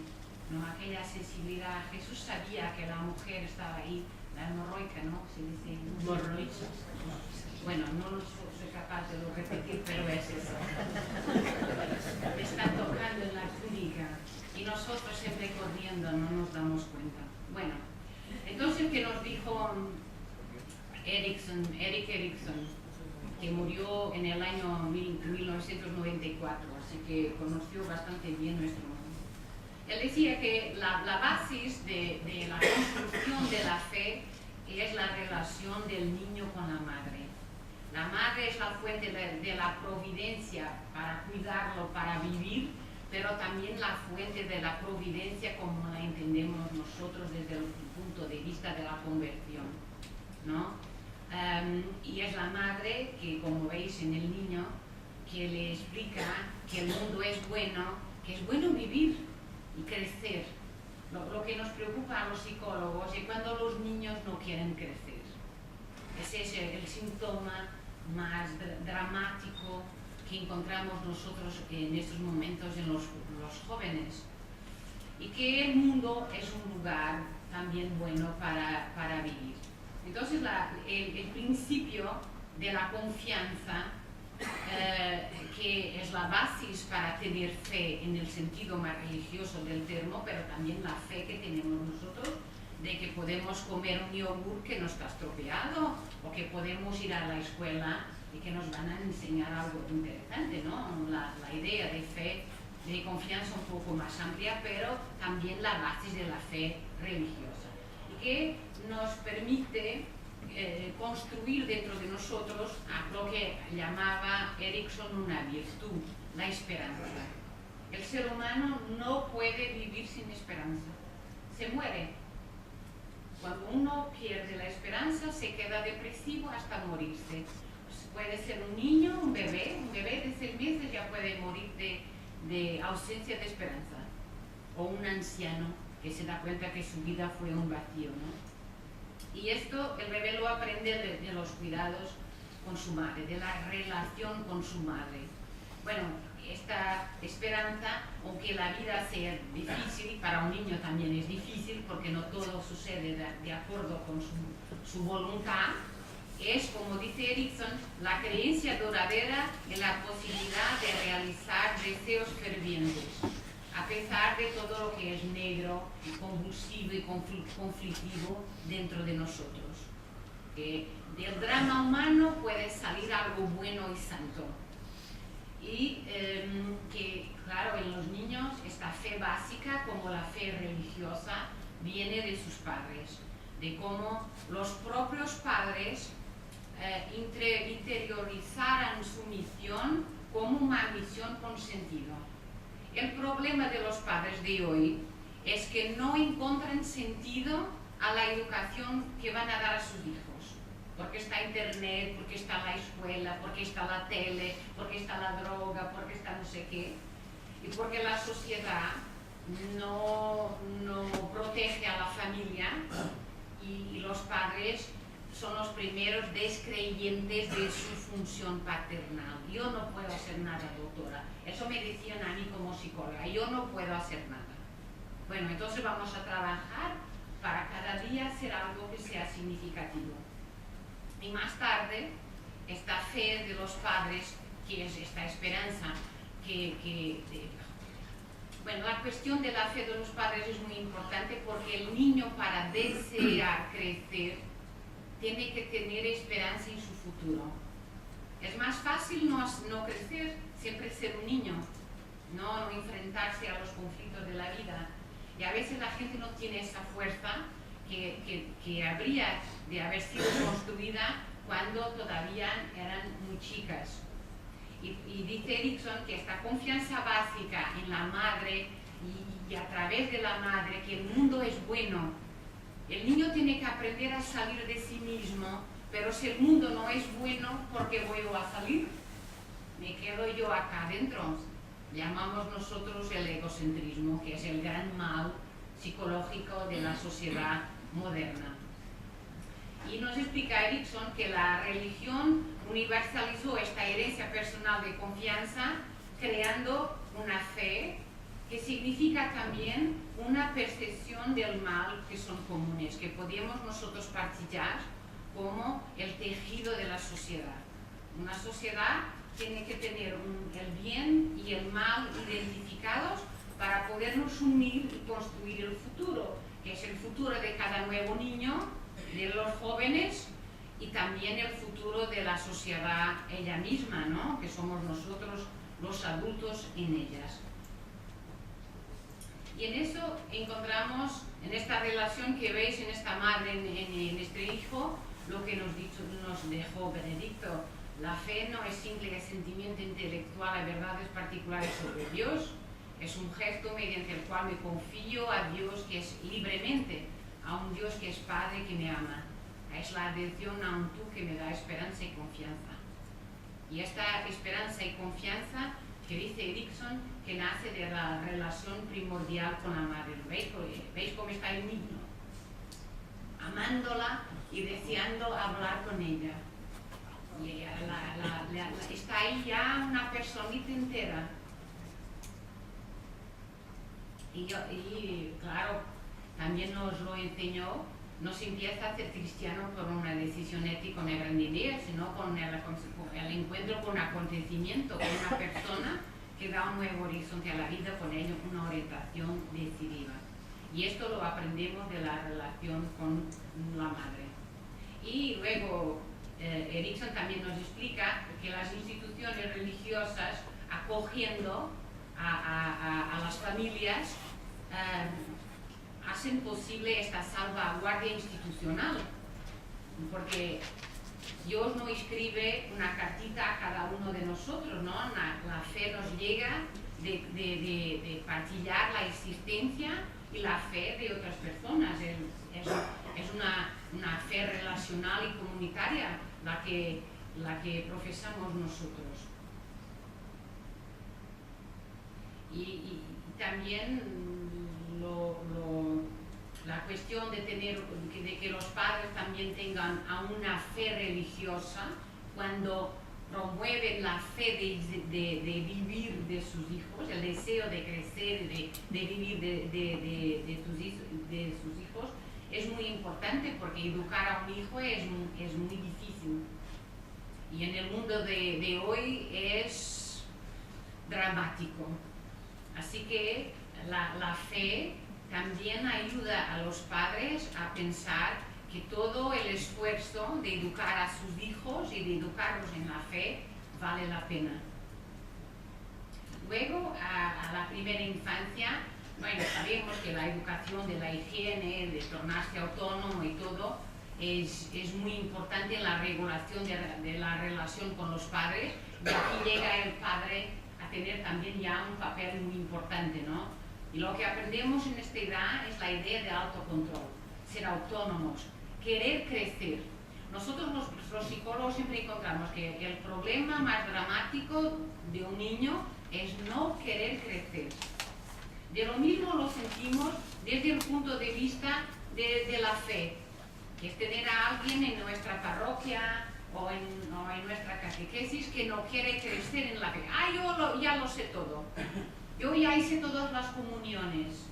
¿no? Aquella sensibilidad. Jesús sabía que la mujer estaba ahí, la hemorroica, ¿no? Se dice hemorroica. Bueno, no soy capaz de lo repetir, pero es eso. Está tocando en la túnica y nosotros siempre corriendo, no nos damos cuenta. Bueno, entonces, ¿qué nos dijo Erik Erikson, que murió en el año 1994, así que conoció bastante bien nuestro mundo? Él decía que la base de la construcción de la fe es la relación del niño con la madre. La madre es la fuente de la providencia para cuidarlo, para vivir, pero también la fuente de la providencia como la entendemos nosotros desde el punto de vista de la conversión, ¿no? Y es la madre que, como veis en el niño, que le explica que el mundo es bueno, que es bueno vivir y crecer. Lo que nos preocupa a los psicólogos es cuando los niños no quieren crecer. Ese es el síntoma más dramático que encontramos nosotros en estos momentos en los jóvenes. Y que el mundo es un lugar también bueno para vivir. Entonces el principio de la confianza que es la base para tener fe en el sentido más religioso del termo, pero también la fe que tenemos nosotros de que podemos comer un yogur que no está estropeado, o que podemos ir a la escuela y que nos van a enseñar algo interesante, ¿no? La idea de fe, de confianza un poco más amplia, pero también la base de la fe religiosa, y que nos permite construir dentro de nosotros a lo que llamaba Erickson una virtud, la esperanza. El ser humano no puede vivir sin esperanza, se muere. Cuando uno pierde la esperanza se queda depresivo hasta morirse. Puede ser un niño, un bebé de 6 meses ya puede morir de ausencia de esperanza, o un anciano que se da cuenta que su vida fue un vacío, ¿no? Y esto el bebé lo aprende de los cuidados con su madre, de la relación con su madre. Bueno, esta esperanza, aunque la vida sea difícil, para un niño también es difícil porque no todo sucede de acuerdo con su voluntad, es, como dice Erickson, la creencia duradera en la posibilidad de realizar deseos fervientes, a pesar de todo lo que es negro, convulsivo y conflictivo dentro de nosotros. Del drama humano puede salir algo bueno y santo. Y que, claro, en los niños esta fe básica, como la fe religiosa, viene de sus padres, de cómo los propios padres interiorizaran su misión como una misión con sentido. El problema de los padres de hoy es que no encuentran sentido a la educación que van a dar a sus hijos, porque está internet, porque está la escuela, porque está la tele, porque está la droga, porque está no sé qué, y porque la sociedad no protege a la familia, y los padres son los primeros descreyentes de su función paternal. Yo no puedo hacer nada, doctora. Eso me decían a mí como psicóloga. Yo no puedo hacer nada. Bueno, entonces vamos a trabajar para cada día hacer algo que sea significativo. Y más tarde, esta fe de los padres, que es esta esperanza, bueno, la cuestión de la fe de los padres es muy importante porque el niño, para desear crecer, tiene que tener esperanza en su futuro. Es más fácil no crecer, siempre ser un niño, no enfrentarse a los conflictos de la vida. Y a veces la gente no tiene esa fuerza que habría de haber sido construida cuando todavía eran muy chicas. Y dice Erickson que esta confianza básica en la madre y a través de la madre, que el mundo es bueno. El niño tiene que aprender a salir de sí mismo, pero si el mundo no es bueno, ¿por qué voy a salir? Me quedo yo acá adentro. Llamamos nosotros el egocentrismo, que es el gran mal psicológico de la sociedad moderna. Y nos explica Erickson que la religión universalizó esta herencia personal de confianza, creando una fe que significa también una percepción del mal que son comunes, que podemos nosotros partillar como el tejido de la sociedad. Una sociedad tiene que tener el bien y el mal identificados para podernos unir y construir el futuro, que es el futuro de cada nuevo niño, de los jóvenes, y también el futuro de la sociedad ella misma, ¿no? Que somos nosotros los adultos en ellas. Y en eso encontramos, en esta relación que veis en esta madre, en este hijo, lo que nos dejó Benedicto. La fe no es simple sentimiento intelectual a verdades particulares sobre Dios, es un gesto mediante el cual me confío a Dios que es libremente, a un Dios que es Padre que me ama. Es la adhesión a un tú que me da esperanza y confianza. Y esta esperanza y confianza que dice Erickson, que nace de la relación primordial con la madre. ¿Veis cómo está el niño? Amándola y deseando hablar con ella. Y está ahí ya una personita entera. Y claro, también nos lo enseñó no se empieza a hacer cristiano por una decisión ética, una gran idea, sino con el encuentro con un acontecimiento, con una persona que da un nuevo horizonte a la vida, con ello una orientación decidida. Y esto lo aprendemos de la relación con la madre. Y luego Erikson también nos explica que las instituciones religiosas, acogiendo a las familias, hacen posible esta salvaguardia institucional, porque Dios no escribe una cartita a cada uno de nosotros, ¿no? La fe nos llega de partillar la existencia y la fe de otras personas. Es una fe relacional y comunitaria la que profesamos nosotros. Y también la cuestión de que los padres también tengan una fe religiosa cuando promueven la fe de vivir de sus hijos, el deseo de crecer, de vivir de sus hijos, es muy importante, porque educar a un hijo es muy difícil. Y en el mundo de hoy es dramático. Así que la fe también ayuda a los padres a pensar que todo el esfuerzo de educar a sus hijos y de educarlos en la fe vale la pena. Luego, a la primera infancia, bueno, sabemos que la educación de la higiene, de tornarse autónomo y todo, es muy importante en la regulación de la relación con los padres, y aquí llega el padre a tener también ya un papel muy importante, ¿no? Y lo que aprendemos en esta edad es la idea de autocontrol, ser autónomos, querer crecer. Nosotros los psicólogos siempre encontramos que el problema más dramático de un niño es no querer crecer. De lo mismo lo sentimos desde el punto de vista de la fe, que es tener a alguien en nuestra parroquia o en nuestra catequesis que no quiere crecer en la fe. Yo ya lo sé todo. Yo ya hice todas las comuniones.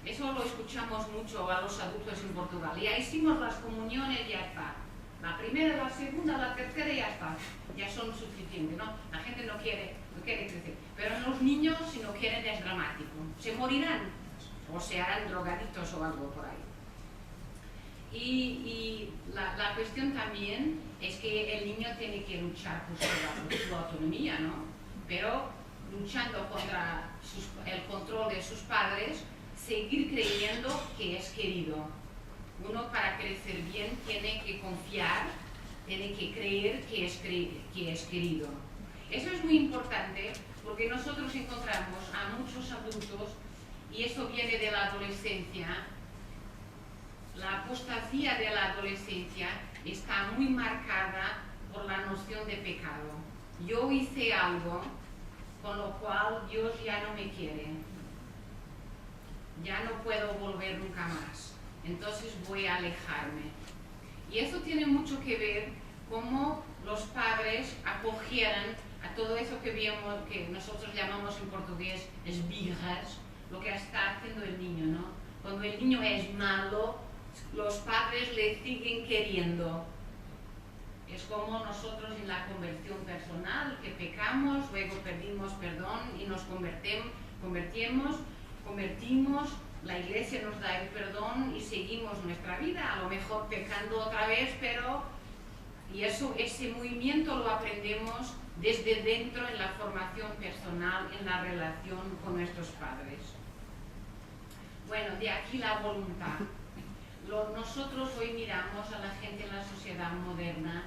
Eso lo escuchamos mucho a los adultos en Portugal. Ya hicimos las comuniones, ya está. La primera, la segunda, la tercera, ya está. Ya son suficientes, ¿no? La gente no quiere crecer. Pero en los niños, si no quieren, es dramático. Se morirán o se harán drogadictos o algo por ahí. Y la cuestión también es que el niño tiene que luchar por su autonomía, ¿no? Pero luchando contra el control de sus padres, seguir creyendo que es querido. Uno, para crecer bien, tiene que confiar, tiene que creer que es querido. Eso es muy importante, porque nosotros encontramos a muchos adultos, y eso viene de la adolescencia. La apostasía de la adolescencia está muy marcada por la noción de pecado. Yo hice algo con lo cual Dios ya no me quiere, ya no puedo volver nunca más, entonces voy a alejarme. Y eso tiene mucho que ver cómo los padres acogieran a todo eso que nosotros llamamos en portugués esbirras, lo que está haciendo el niño, ¿no? Cuando el niño es malo, los padres le siguen queriendo. Es como nosotros en la conversión personal, que pecamos, luego pedimos perdón y nos convertimos, la iglesia nos da el perdón y seguimos nuestra vida, a lo mejor pecando otra vez, ese movimiento lo aprendemos desde dentro en la formación personal, en la relación con nuestros padres. Bueno, de aquí la voluntad. Nosotros hoy miramos a la gente en la sociedad moderna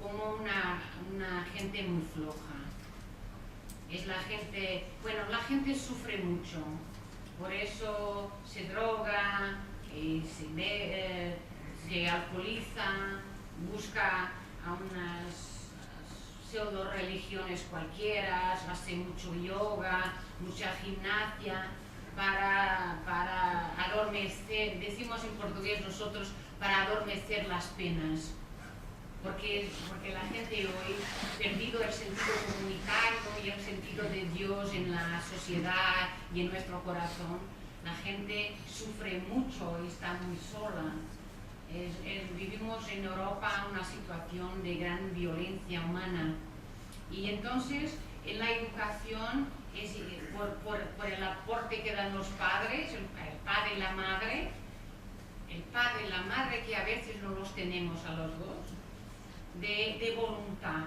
como una gente muy floja. La gente sufre mucho, por eso se droga, se alcoholiza, busca a unas pseudo religiones cualquiera, hace mucho yoga, mucha gimnasia para adormecer, decimos en portugués nosotros, para adormecer las penas. Porque la gente hoy ha perdido el sentido comunitario y el sentido de Dios en la sociedad y en nuestro corazón. la gente sufre mucho y está muy sola. Vivimos en Europa una situación de gran violencia humana y entonces en la educación por el aporte que dan los padres, el padre y la madre, que a veces no los tenemos a los dos, de voluntad,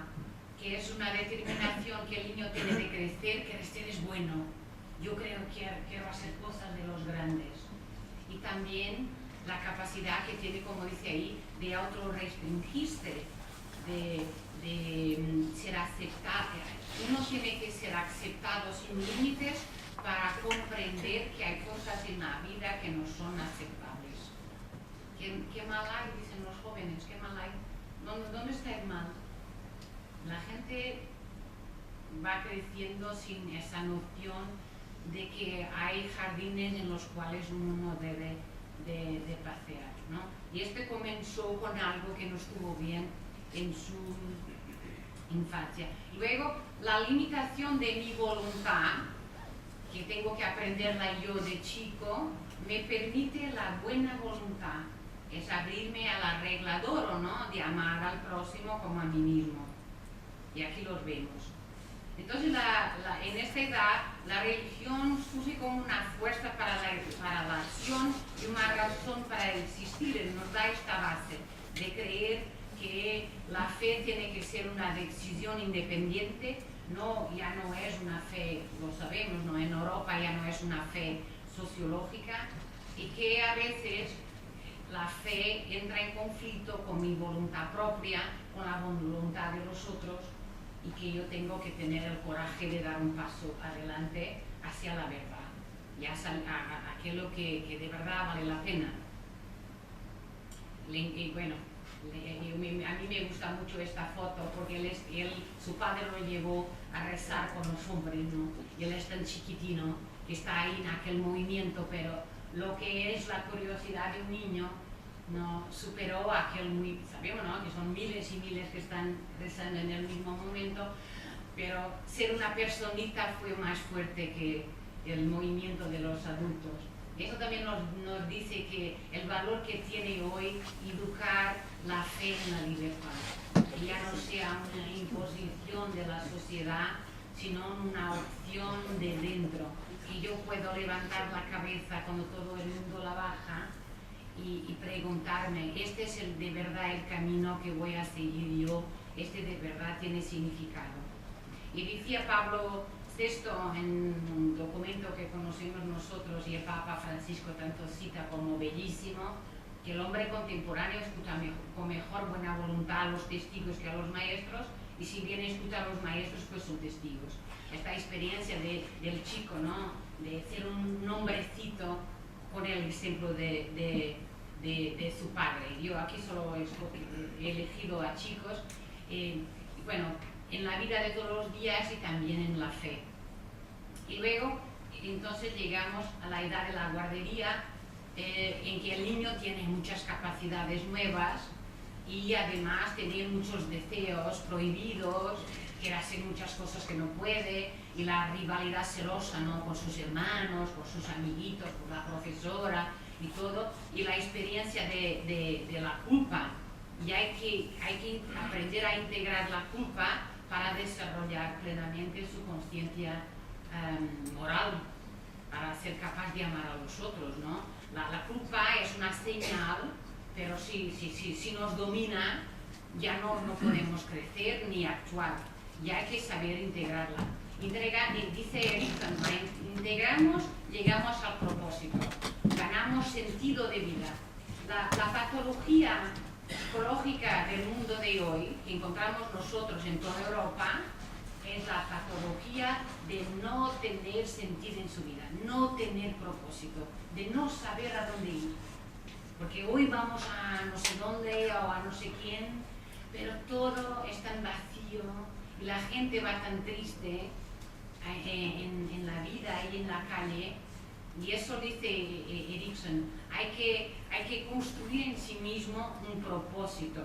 que es una determinación que el niño tiene de crecer es bueno. Yo quiero hacer cosas de los grandes. Y también la capacidad que tiene, como dice ahí, de autorrestringirse, de ser aceptado. Uno tiene que ser aceptado sin límites para comprender que hay cosas en la vida que no son aceptables. ¿Qué mal hay? Dicen los jóvenes, ¿qué mal hay? ¿Dónde está el mal? La gente va creciendo sin esa noción de que hay jardines en los cuales uno no debe de pasear, ¿no? Y comenzó con algo que no estuvo bien en su infancia. Luego, la limitación de mi voluntad, que tengo que aprenderla yo de chico, me permite la buena voluntad. Es abrirme a la regla de oro, ¿no? De amar al próximo como a mí mismo. Y aquí los vemos. Entonces, en esta edad, la religión surge como una fuerza para la acción y una razón para existir. Nos da esta base de creer que la fe tiene que ser una decisión independiente. Ya no es una fe, lo sabemos, ¿no? En Europa ya no es una fe sociológica, y que a veces la fe entra en conflicto con mi voluntad propia, con la voluntad de los otros, y que yo tengo que tener el coraje de dar un paso adelante hacia la verdad, y hacia aquello que de verdad vale la pena. Y bueno, a mí me gusta mucho esta foto porque su padre lo llevó a rezar con los hombres, ¿no? Y él es tan chiquitino que está ahí en aquel movimiento, pero lo que es la curiosidad de un niño no superó aquel, sabemos, ¿no? Que son miles y miles que están rezando en el mismo momento, pero ser una personita fue más fuerte que el movimiento de los adultos. Eso también nos dice que el valor que tiene hoy educar la fe en la libertad, que ya no sea una imposición de la sociedad, sino una opción de dentro, que yo puedo levantar la cabeza cuando todo el mundo la baja y preguntarme, ¿este es de verdad el camino que voy a seguir yo? ¿Este de verdad tiene significado? Y decía Pablo VI en un documento que conocemos nosotros, y el Papa Francisco tanto cita como bellísimo, que el hombre contemporáneo escucha con mejor buena voluntad a los testigos que a los maestros, y si bien escucha a los maestros, pues son testigos. Esta experiencia del chico, ¿no? De ser un hombrecito con el ejemplo de su padre. Yo aquí solo he elegido a chicos, bueno, en la vida de todos los días y también en la fe. Y luego, entonces llegamos a la edad de la guardería, en que el niño tiene muchas capacidades nuevas y además tiene muchos deseos prohibidos, quiere hacer muchas cosas que no puede, y la rivalidad celosa, ¿no? Con sus hermanos, con sus amiguitos, con la profesora y todo, y la experiencia de la culpa. Y hay que aprender a integrar la culpa para desarrollar plenamente su conciencia moral, para ser capaz de amar a los otros, ¿no? La culpa es una señal, pero si nos domina, ya no podemos crecer ni actuar. Ya hay que saber integrarla. Dice Erickson, integramos, llegamos al propósito, ganamos sentido de vida. La patología psicológica del mundo de hoy, que encontramos nosotros en toda Europa, es la patología de no tener sentido en su vida, no tener propósito, de no saber a dónde ir. Porque hoy vamos a no sé dónde o a no sé quién, pero todo es tan vacío y la gente va tan triste en la vida y en la calle. Y eso dice Erickson, hay que construir en sí mismo un propósito.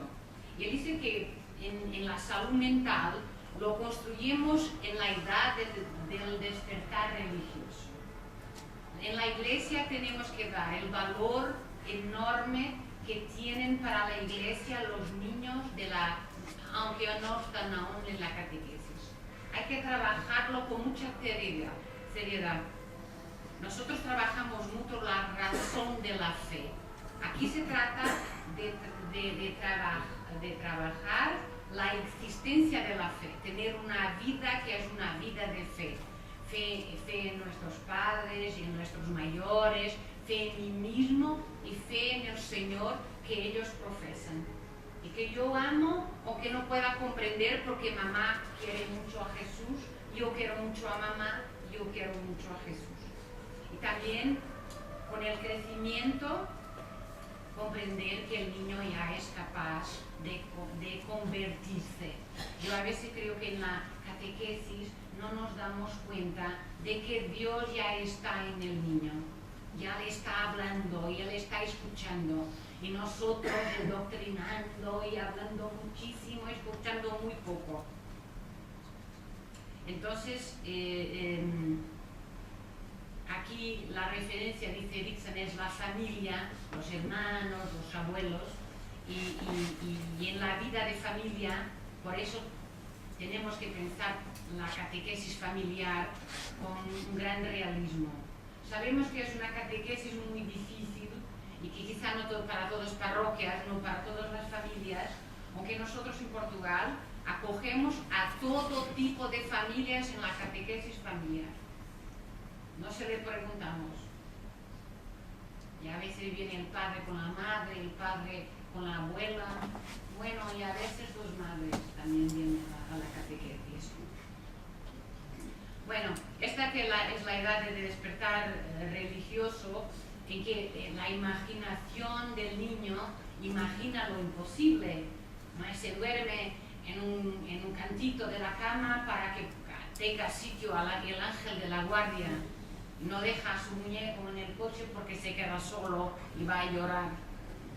Y él dice que en la salud mental lo construimos en la edad del despertar religioso. En la iglesia tenemos que dar el valor enorme que tienen para la iglesia los niños aunque no están aún en la catequesis. Hay que trabajarlo con mucha seriedad. Nosotros trabajamos mucho la razón de la fe. Aquí se trata de trabajar la existencia de la fe, tener una vida que es una vida de fe. Fe en nuestros padres y en nuestros mayores, fe en mí mismo y fe en el Señor que ellos profesan. Y que yo amo o que no pueda comprender porque mamá quiere mucho a Jesús, yo quiero mucho a mamá, yo quiero mucho a Jesús. Y también con el crecimiento comprender que el niño ya es capaz de convertirse. Yo a veces creo que en la catequesis no nos damos cuenta de que Dios ya está en el niño, ya le está hablando, ya le está escuchando, y nosotros doctrinando y hablando muchísimo, escuchando muy poco. Entonces, aquí la referencia, dice Erikson, es la familia, los hermanos, los abuelos, y en la vida de familia, por eso tenemos que pensar la catequesis familiar con un gran realismo. Sabemos que es una catequesis muy difícil y que quizá no para todas las parroquias, no para todas las familias, aunque nosotros en Portugal acogemos a todo tipo de familias en la catequesis familiar. No se le preguntamos. Y a veces viene el padre con la madre, el padre con la abuela, bueno, y a veces dos madres también vienen a la catequesis. Bueno, esta que es la edad de despertar religioso, en que la imaginación del niño imagina lo imposible, ¿no? Se duerme en un cantito de la cama para que tenga sitio el ángel de la guardia, no deja a su muñeco en el coche porque se queda solo y va a llorar,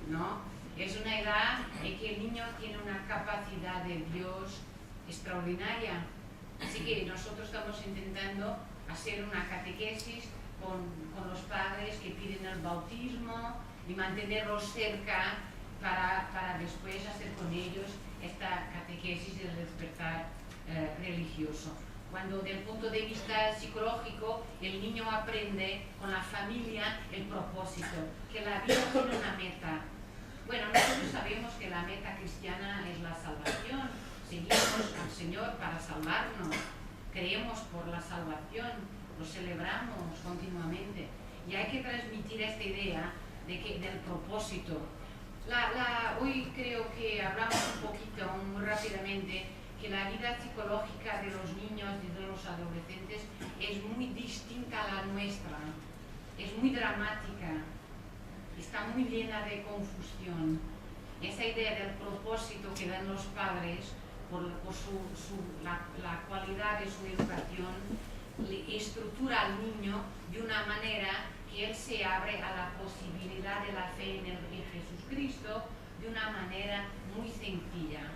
¿no? Es una edad en que el niño tiene una capacidad de Dios extraordinaria. Así que nosotros estamos intentando hacer una catequesis con los padres que piden el bautismo y mantenerlos cerca para después hacer con ellos esta catequesis del despertar religioso. Cuando desde el punto de vista psicológico el niño aprende con la familia el propósito, que la vida tiene una meta. Bueno, nosotros sabemos que la meta cristiana es la salvación, seguimos al Señor para salvarnos, creemos por la salvación, lo celebramos continuamente y hay que transmitir esta idea del propósito. Hoy creo que hablamos un poquito, muy rápidamente, que la vida psicológica de los niños y de los adolescentes es muy distinta a la nuestra, es muy dramática, está muy llena de confusión. Esa idea del propósito que dan los padres por la cualidad de su educación le estructura al niño de una manera que él se abre a la posibilidad de la fe en Jesucristo de una manera muy sencilla.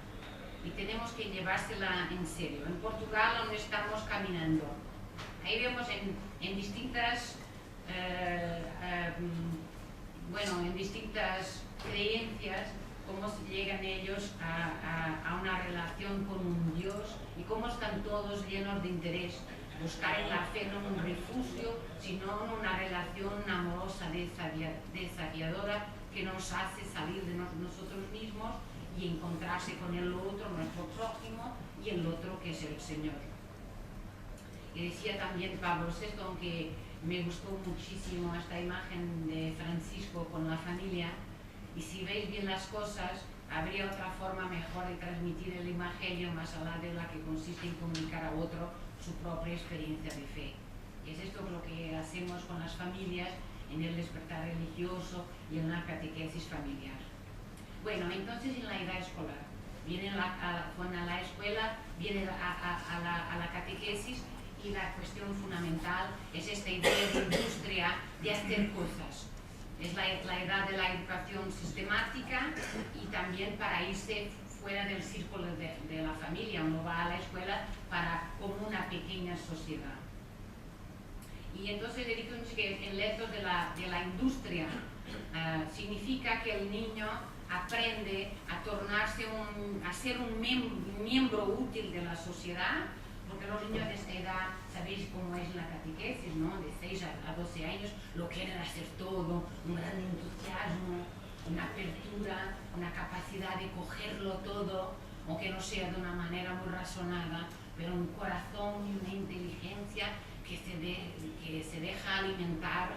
Y tenemos que llevársela en serio. En Portugal, donde estamos caminando, ahí vemos en distintas en distintas creencias cómo llegan ellos a una relación con un Dios y cómo están todos llenos de interés. Buscar en la fe no un refugio, sino una relación amorosa, desafiadora, que nos hace salir de nosotros mismos y encontrarse con el otro, nuestro prójimo, y el otro que es el Señor. Y decía también Pablo VI, aunque me gustó muchísimo esta imagen de Francisco con la familia, y si veis bien las cosas, habría otra forma mejor de transmitir el Evangelio más allá de la que consiste en comunicar a otro su propia experiencia de fe. Y es esto lo que hacemos con las familias en el despertar religioso y en la catequesis familiar. Bueno, entonces en la edad escolar, viene a la escuela, viene a la catequesis, y la cuestión fundamental es esta idea de industria, de hacer cosas. Es la edad de la educación sistemática y también para irse fuera del círculo de la familia. Uno va a la escuela como una pequeña sociedad. Y entonces he dicho que en letras de la industria significa que el niño aprende a tornarse a ser un miembro útil de la sociedad, porque los niños de esta edad, sabéis cómo es la catequesis, ¿no? De 6 a 12 años lo quieren hacer todo, un gran entusiasmo, una apertura, una capacidad de cogerlo todo, aunque no sea de una manera muy razonada, pero un corazón y una inteligencia que se deja alimentar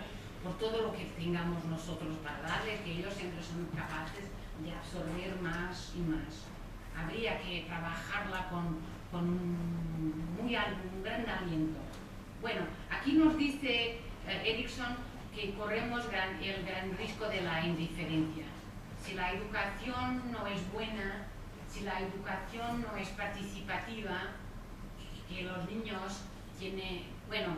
por todo lo que tengamos nosotros para darles, que ellos siempre son capaces de absorber más y más. Habría que trabajarla con un gran aliento. Bueno, aquí nos dice Erikson que corremos el gran riesgo de la indiferencia. Si la educación no es buena, si la educación no es participativa, que los niños tienen... Bueno,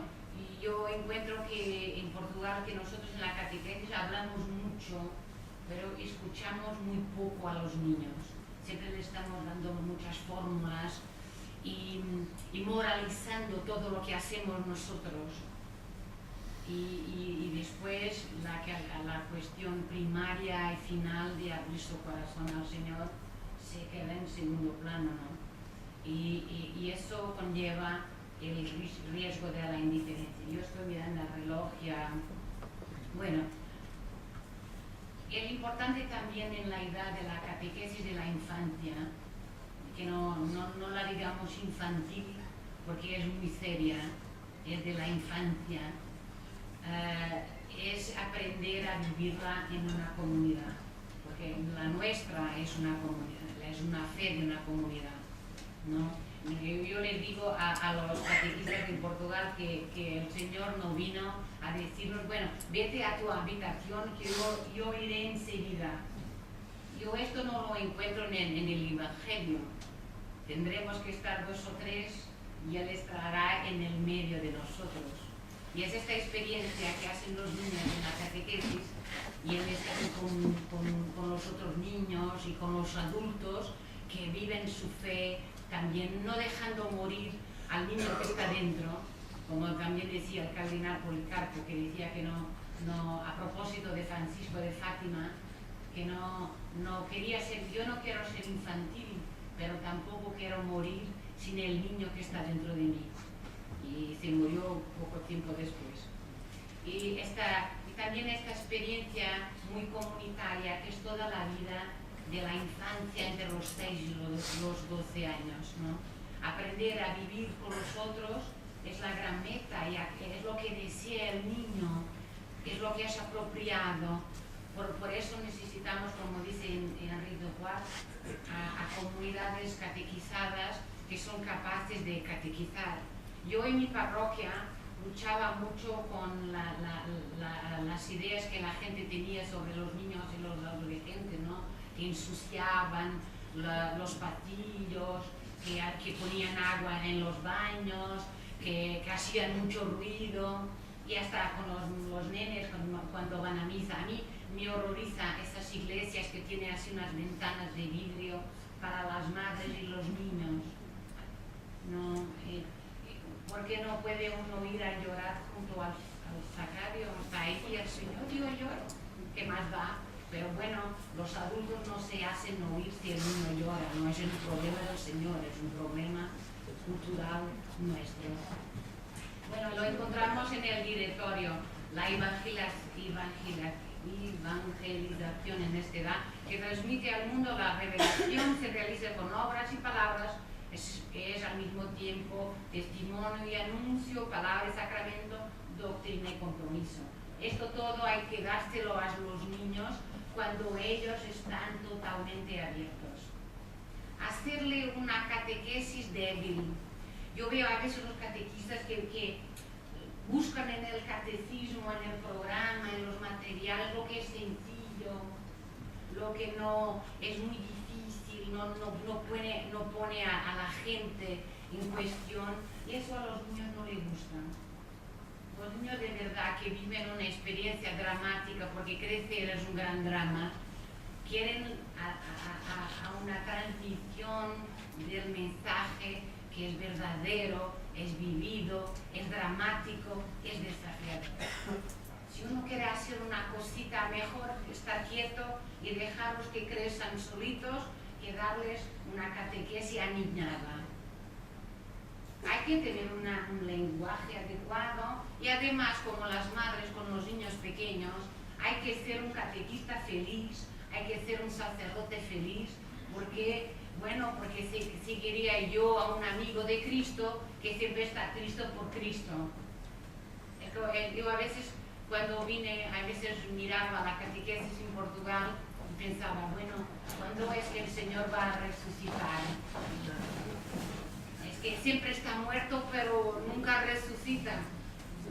yo encuentro que en Portugal, que nosotros en la catequesis hablamos mucho, pero escuchamos muy poco a los niños. Siempre les estamos dando muchas fórmulas y moralizando todo lo que hacemos nosotros. Y después la cuestión primaria y final de abrir su corazón al Señor se queda en segundo plano, ¿no? Y eso conlleva el riesgo de la indiferencia. Yo estoy mirando el reloj ya. Bueno, es importante también en la edad de la catequesis de la infancia, que no la digamos infantil, porque es muy seria, es de la infancia, es aprender a vivirla en una comunidad, porque la nuestra es una comunidad, es una fe de una comunidad, ¿no? Yo les digo a los catequistas en Portugal que el Señor no vino a decirnos, bueno, vete a tu habitación que yo iré enseguida. Yo esto no lo encuentro en el Evangelio. Tendremos que estar 2 o 3 y Él estará en el medio de nosotros. Y es esta experiencia que hacen los niños en la catequesis y Él está con los otros niños y con los adultos que viven su fe, también no dejando morir al niño que está dentro, como también decía el cardenal Policarpo, que decía que no a propósito de Francisco de Fátima, que no quería ser, yo no quiero ser infantil, pero tampoco quiero morir sin el niño que está dentro de mí. Y se murió poco tiempo después. Y también esta experiencia muy comunitaria, que es toda la vida de la infancia entre los 6 y los 12 años, ¿no? Aprender a vivir con los otros es la gran meta, y es lo que desea el niño, es lo que es apropiado. Por eso necesitamos, como dice Henri de Roy, a comunidades catequizadas que son capaces de catequizar. Yo en mi parroquia luchaba mucho con las ideas que la gente tenía sobre los niños y los adolescentes, ¿no? Que ensuciaban los pasillos, que ponían agua en los baños, que hacían mucho ruido, y hasta con los nenes cuando van a misa. A mí me horroriza esas iglesias que tienen así unas ventanas de vidrio para las madres y los niños. No, ¿por qué no puede uno ir a llorar junto al sagrario? Hasta ahí el Señor, yo lloro, ¿qué más da? Pero bueno, los adultos no se hacen oír si el niño llora, no es un problema del Señor, es un problema cultural nuestro. Bueno, lo encontramos en el directorio, la evangelización en esta edad, que transmite al mundo la revelación, se realiza con obras y palabras, es al mismo tiempo testimonio y anuncio, palabra y sacramento, doctrina y compromiso. Esto todo hay que dárselo a los niños cuando ellos están totalmente abiertos. Hacerle una catequesis débil. Yo veo a veces los catequistas que buscan en el catecismo, en el programa, en los materiales, lo que es sencillo, lo que no es muy difícil, no pone a la gente en cuestión, y eso a los niños no les gusta. Los niños de verdad que viven una experiencia dramática, porque crecer es un gran drama, quieren a una transición del mensaje que es verdadero, es vivido, es dramático, es desafiador. Si uno quiere hacer una cosita mejor, estar quieto y dejarlos que crezcan solitos, que darles una catequesis aniñada. Hay que tener un lenguaje adecuado y además, como las madres con los niños pequeños, hay que ser un catequista feliz, hay que ser un sacerdote feliz, porque seguiría yo a un amigo de Cristo que siempre está Cristo por Cristo. Yo a veces, cuando vine, a veces miraba la catequesis en Portugal y pensaba, bueno, ¿cuándo es que el Señor va a resucitar? Es que siempre está muerto, pero nunca resucita.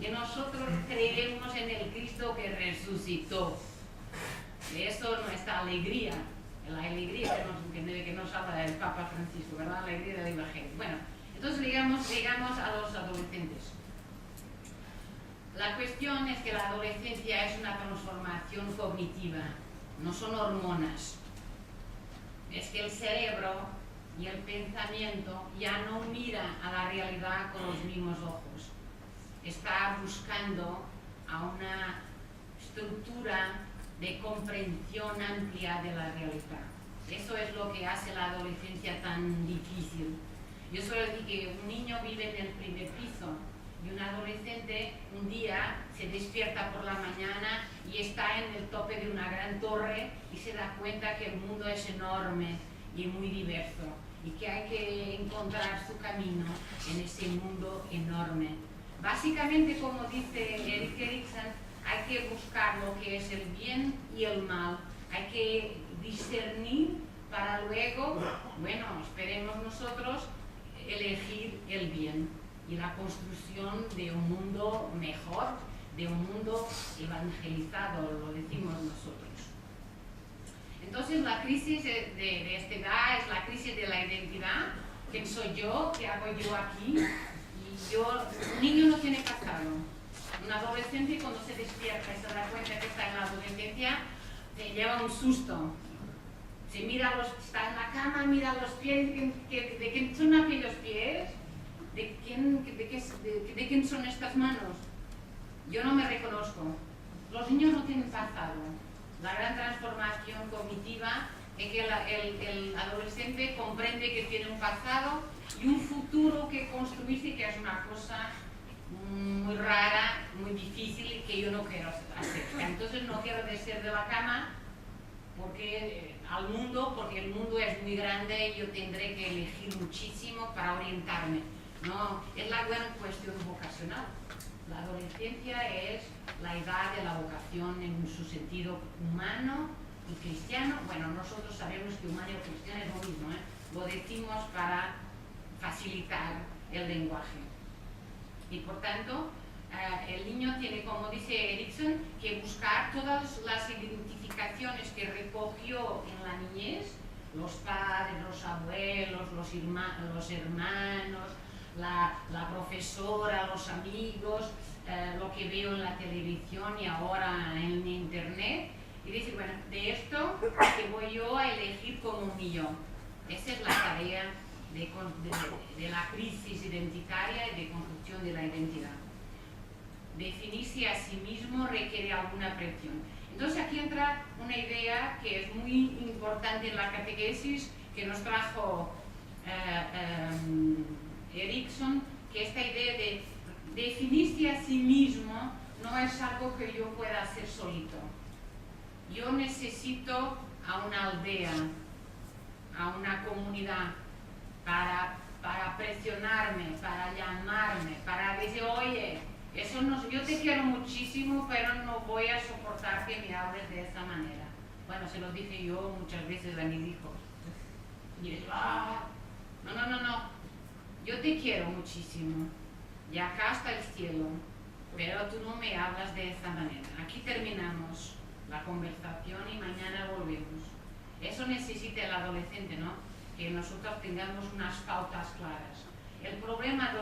Y nosotros creemos en el Cristo que resucitó. De eso nuestra alegría, la alegría que nos habla el Papa Francisco, ¿verdad? La alegría del Evangelio. Bueno, entonces llegamos a los adolescentes. La cuestión es que la adolescencia es una transformación cognitiva, no son hormonas. Es que el cerebro y el pensamiento ya no mira a la realidad con los mismos ojos. Está buscando a una estructura de comprensión amplia de la realidad. Eso es lo que hace la adolescencia tan difícil. Yo suelo decir que un niño vive en el primer piso y un adolescente un día se despierta por la mañana y está en el tope de una gran torre y se da cuenta que el mundo es enorme y muy diverso y que hay que encontrar su camino en ese mundo enorme. Básicamente, como dice Erik Erikson, hay que buscar lo que es el bien y el mal, hay que discernir para luego, bueno, esperemos nosotros, elegir el bien y la construcción de un mundo mejor, de un mundo evangelizado, lo decimos nosotros. Entonces la crisis de esta edad es la crisis de la identidad. ¿Quién soy yo? ¿Qué hago yo aquí? Un niño no tiene pasado. Un adolescente, cuando se despierta y se da cuenta que está en la adolescencia, se lleva un susto. Se mira está en la cama, mira los pies, ¿de quién son aquellos pies? ¿De quién son estas manos? Yo no me reconozco. Los niños no tienen pasado. La gran transformación cognitiva es que el adolescente comprende que tiene un pasado y un futuro que construirse, que es una cosa muy rara, muy difícil y que yo no quiero hacer. Entonces no quiero descer de la cama porque el mundo es muy grande y yo tendré que elegir muchísimo para orientarme. No, es la gran cuestión vocacional. La adolescencia es la edad de la vocación en su sentido humano y cristiano. Bueno, nosotros sabemos que humano y cristiano es lo mismo, ¿eh? Lo decimos para facilitar el lenguaje. Y por tanto, el niño tiene, como dice Erikson, que buscar todas las identificaciones que recogió en la niñez, los padres, los abuelos, los hermanos, la profesora, los amigos, lo que veo en la televisión y ahora en internet, y decir, bueno, de esto que voy yo a elegir como mío. Esa es la tarea de la crisis identitaria y de construcción de la identidad. Definirse a sí mismo requiere alguna presión. Entonces aquí entra una idea que es muy importante en la catequesis, que nos trajo Erikson, que esta idea de definirse a sí mismo no es algo que yo pueda hacer solito. Yo necesito a una aldea, a una comunidad para presionarme, para llamarme, para decir, oye, yo te quiero muchísimo, pero no voy a soportar que me hables de esa manera. Bueno, se lo dije yo muchas veces a mis hijos. Y ellos, no, yo te quiero muchísimo, y acá está el cielo, pero tú no me hablas de esa manera. Aquí terminamos la conversación y mañana volvemos. Eso necesita el adolescente, ¿no? Que nosotros tengamos unas pautas claras. El problema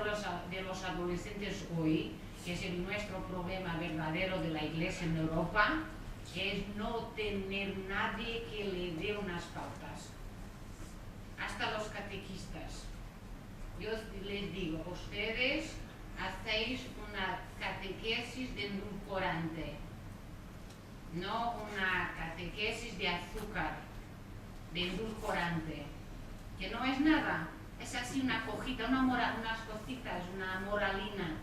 de los adolescentes hoy, que es nuestro problema verdadero de la Iglesia en Europa, es no tener nadie que le dé unas pautas. Hasta los catequistas. yo les digo, ustedes hacéis una catequesis de endulcorante, no una catequesis de azúcar, de endulcorante, que no es nada, es así una cojita, unas cositas, una moralina.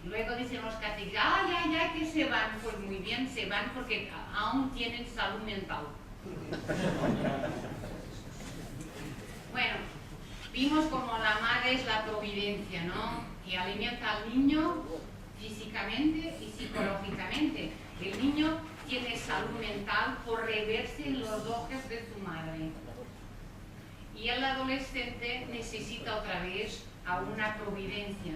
Y luego dicen los catequistas, ay, que se van. Pues muy bien, se van porque aún tienen salud mental. Bueno, vimos como la madre es la providencia, ¿no? Que alimenta al niño físicamente y psicológicamente. El niño tiene salud mental por reverse en los ojos de su madre. Y el adolescente necesita otra vez a una providencia.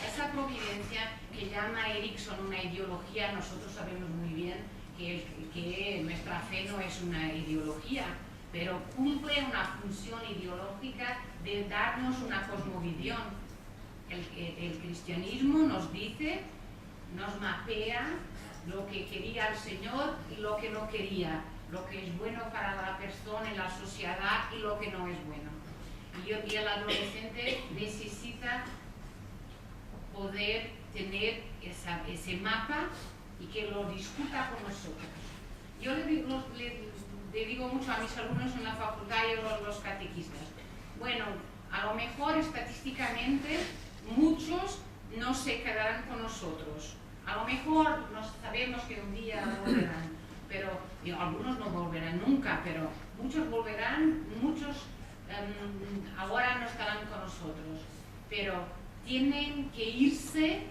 Esa providencia que llama Erickson una ideología, nosotros sabemos muy bien que nuestra fe no es una ideología, pero cumple una función ideológica de darnos una cosmovisión. El cristianismo nos dice, nos mapea lo que quería el Señor y lo que no quería, lo que es bueno para la persona y la sociedad y lo que no es bueno. Y el adolescente necesita poder tener ese mapa y que lo discuta con nosotros. Yo le digo mucho a mis alumnos en la facultad y a los catequistas, bueno, a lo mejor estadísticamente muchos no se quedarán con nosotros, a lo mejor no sabemos que un día volverán, pero algunos no volverán nunca, pero muchos volverán, muchos ahora no estarán con nosotros, pero tienen que irse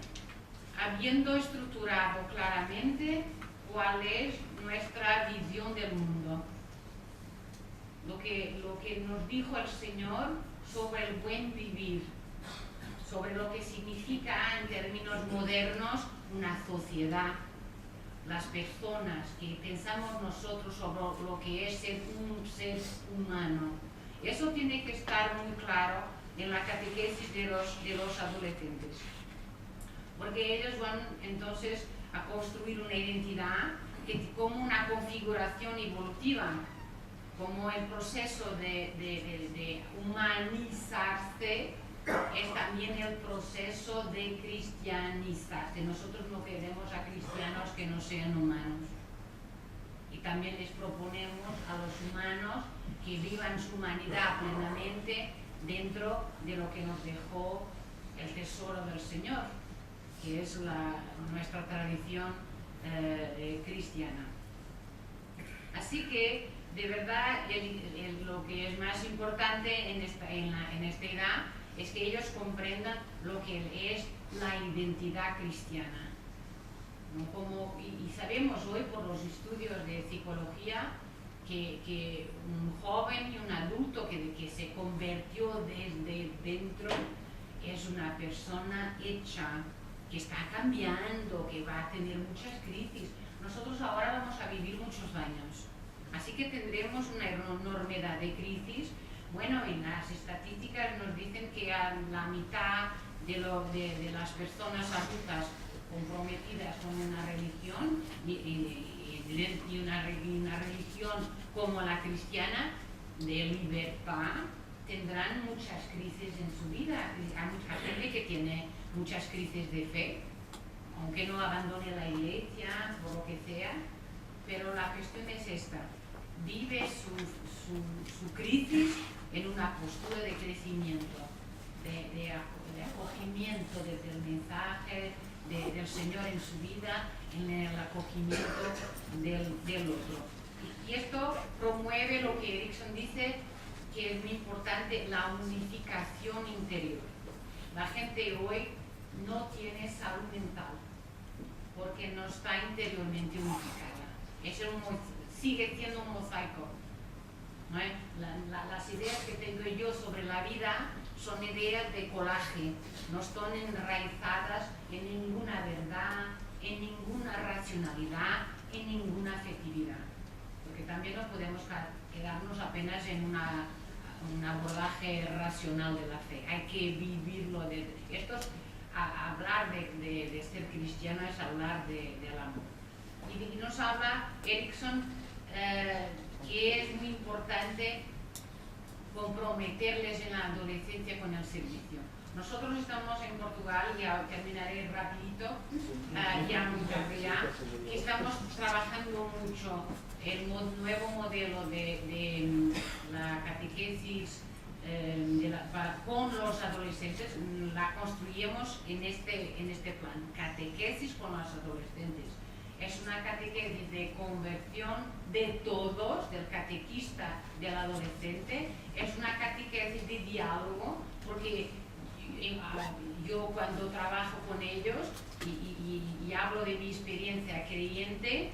habiendo estructurado claramente cuál es nuestra visión del mundo. Lo que nos dijo el Señor sobre el buen vivir, sobre lo que significa en términos modernos una sociedad, las personas que pensamos nosotros sobre lo que es ser un ser humano. Eso tiene que estar muy claro en la catequesis de los adolescentes, porque ellos van entonces a construir una identidad como una configuración evolutiva, como el proceso de humanizarse es también el proceso de cristianizarse. Nosotros no queremos a cristianos que no sean humanos. Y también les proponemos a los humanos que vivan su humanidad plenamente dentro de lo que nos dejó el tesoro del Señor, que es nuestra tradición cristiana. Así que, de verdad, lo que es más importante en esta edad es que ellos comprendan lo que es la identidad cristiana. Y sabemos hoy por los estudios de psicología que un joven y un adulto que se convirtió desde dentro es una persona hecha, que está cambiando, que va a tener muchas crisis. Nosotros ahora vamos a vivir muchos años, así que tendremos una enormidad de crisis. Bueno, en las estadísticas nos dicen que a la mitad de las personas adultas comprometidas con una religión y una religión como la cristiana de libertad tendrán muchas crisis en su vida. Hay mucha gente que tiene muchas crisis de fe, aunque no abandone la iglesia o lo que sea, pero la cuestión es esta: vive su crisis en una postura de crecimiento, de acogimiento desde el mensaje del Señor en su vida, en el acogimiento del otro. Y esto promueve lo que Erickson dice que es muy importante, la unificación interior. La gente hoy no tiene salud mental porque no está interiormente unificada. Sigue siendo un mosaico, ¿no? Las ideas que tengo yo sobre la vida son ideas de colaje, no están enraizadas en ninguna verdad, en ninguna racionalidad, en ninguna afectividad. Porque también no podemos quedarnos apenas en un abordaje racional de la fe. Hay que vivirlo. Hablar de ser cristiano es hablar del amor. Y nos habla Erickson que es muy importante comprometerles en la adolescencia con el servicio. Nosotros estamos en Portugal, ya terminaré rapidito, ya muy tarde ya, que estamos trabajando mucho el nuevo modelo de la catequesis con los adolescentes. La construimos en este plan, catequesis con los adolescentes. Es una catequesis de conversión de todos, del catequista, del adolescente. Es una catequesis de diálogo, porque yo cuando trabajo con ellos y hablo de mi experiencia creyente,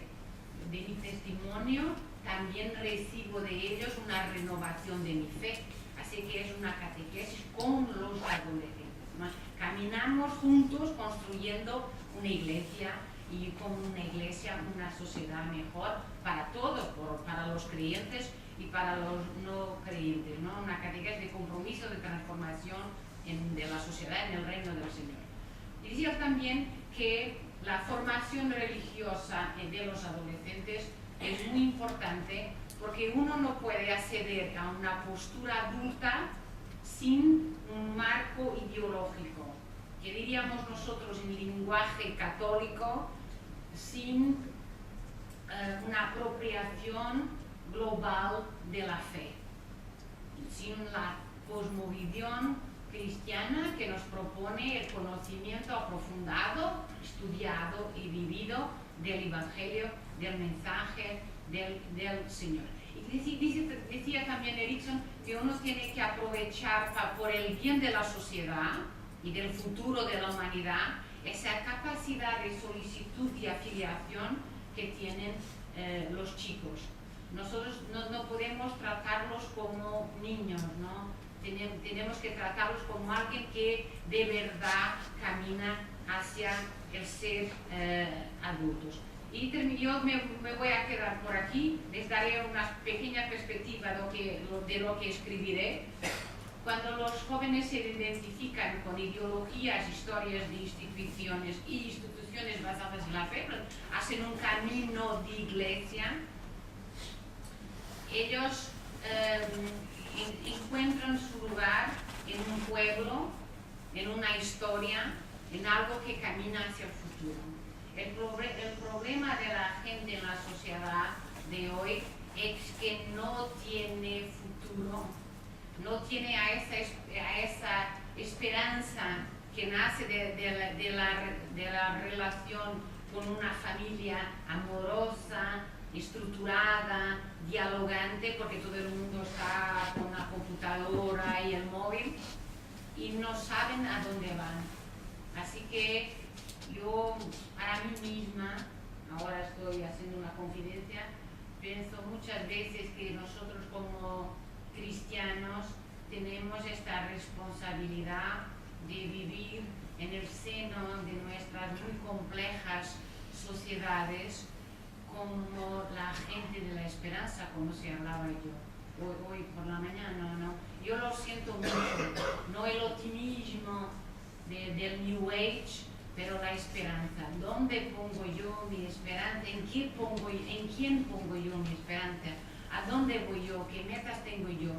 de mi testimonio, también recibo de ellos una renovación de mi fe. Así que es una catequesis con los adolescentes, ¿no? Caminamos juntos construyendo una iglesia, y con una iglesia, una sociedad mejor para todos, para los creyentes y para los no creyentes, ¿no? Una catequesis de compromiso, de transformación de la sociedad en el reino del Señor. Y decía también que la formación religiosa de los adolescentes es muy importante, porque uno no puede acceder a una postura adulta sin un marco ideológico, que diríamos nosotros en lenguaje católico, sin una apropiación global de la fe, sin la cosmovisión cristiana que nos propone el conocimiento aprofundado, estudiado y vivido del Evangelio, del mensaje del Señor. Y decía también Erickson que uno tiene que aprovechar por el bien de la sociedad y del futuro de la humanidad esa capacidad de solicitud y afiliación que tienen los chicos. Nosotros no podemos tratarlos como niños, ¿no? Tenemos que tratarlos como alguien que de verdad camina hacia el ser adultos. Y yo me voy a quedar por aquí, les daré una pequeña perspectiva de lo que escribiré. Cuando los jóvenes se identifican con ideologías, historias de instituciones y instituciones basadas en la fe, hacen un camino de iglesia, ellos encuentran su lugar en un pueblo, en una historia, en algo que camina hacia el futuro. El problema de la gente en la sociedad de hoy es que no tiene futuro, no tiene a esa esperanza que nace de la relación con una familia amorosa, estructurada, dialogante, porque todo el mundo está con la computadora y el móvil y no saben a dónde van. Así que yo, para mí misma, ahora estoy haciendo una confidencia, pienso muchas veces que nosotros como cristianos tenemos esta responsabilidad de vivir en el seno de nuestras muy complejas sociedades como la gente de la esperanza, como se hablaba hoy por la mañana, ¿no? Yo lo siento mucho, no el optimismo del New Age, pero la esperanza. ¿Dónde pongo yo mi esperanza? ¿En quién pongo yo mi esperanza? ¿A dónde voy yo? ¿Qué metas tengo yo?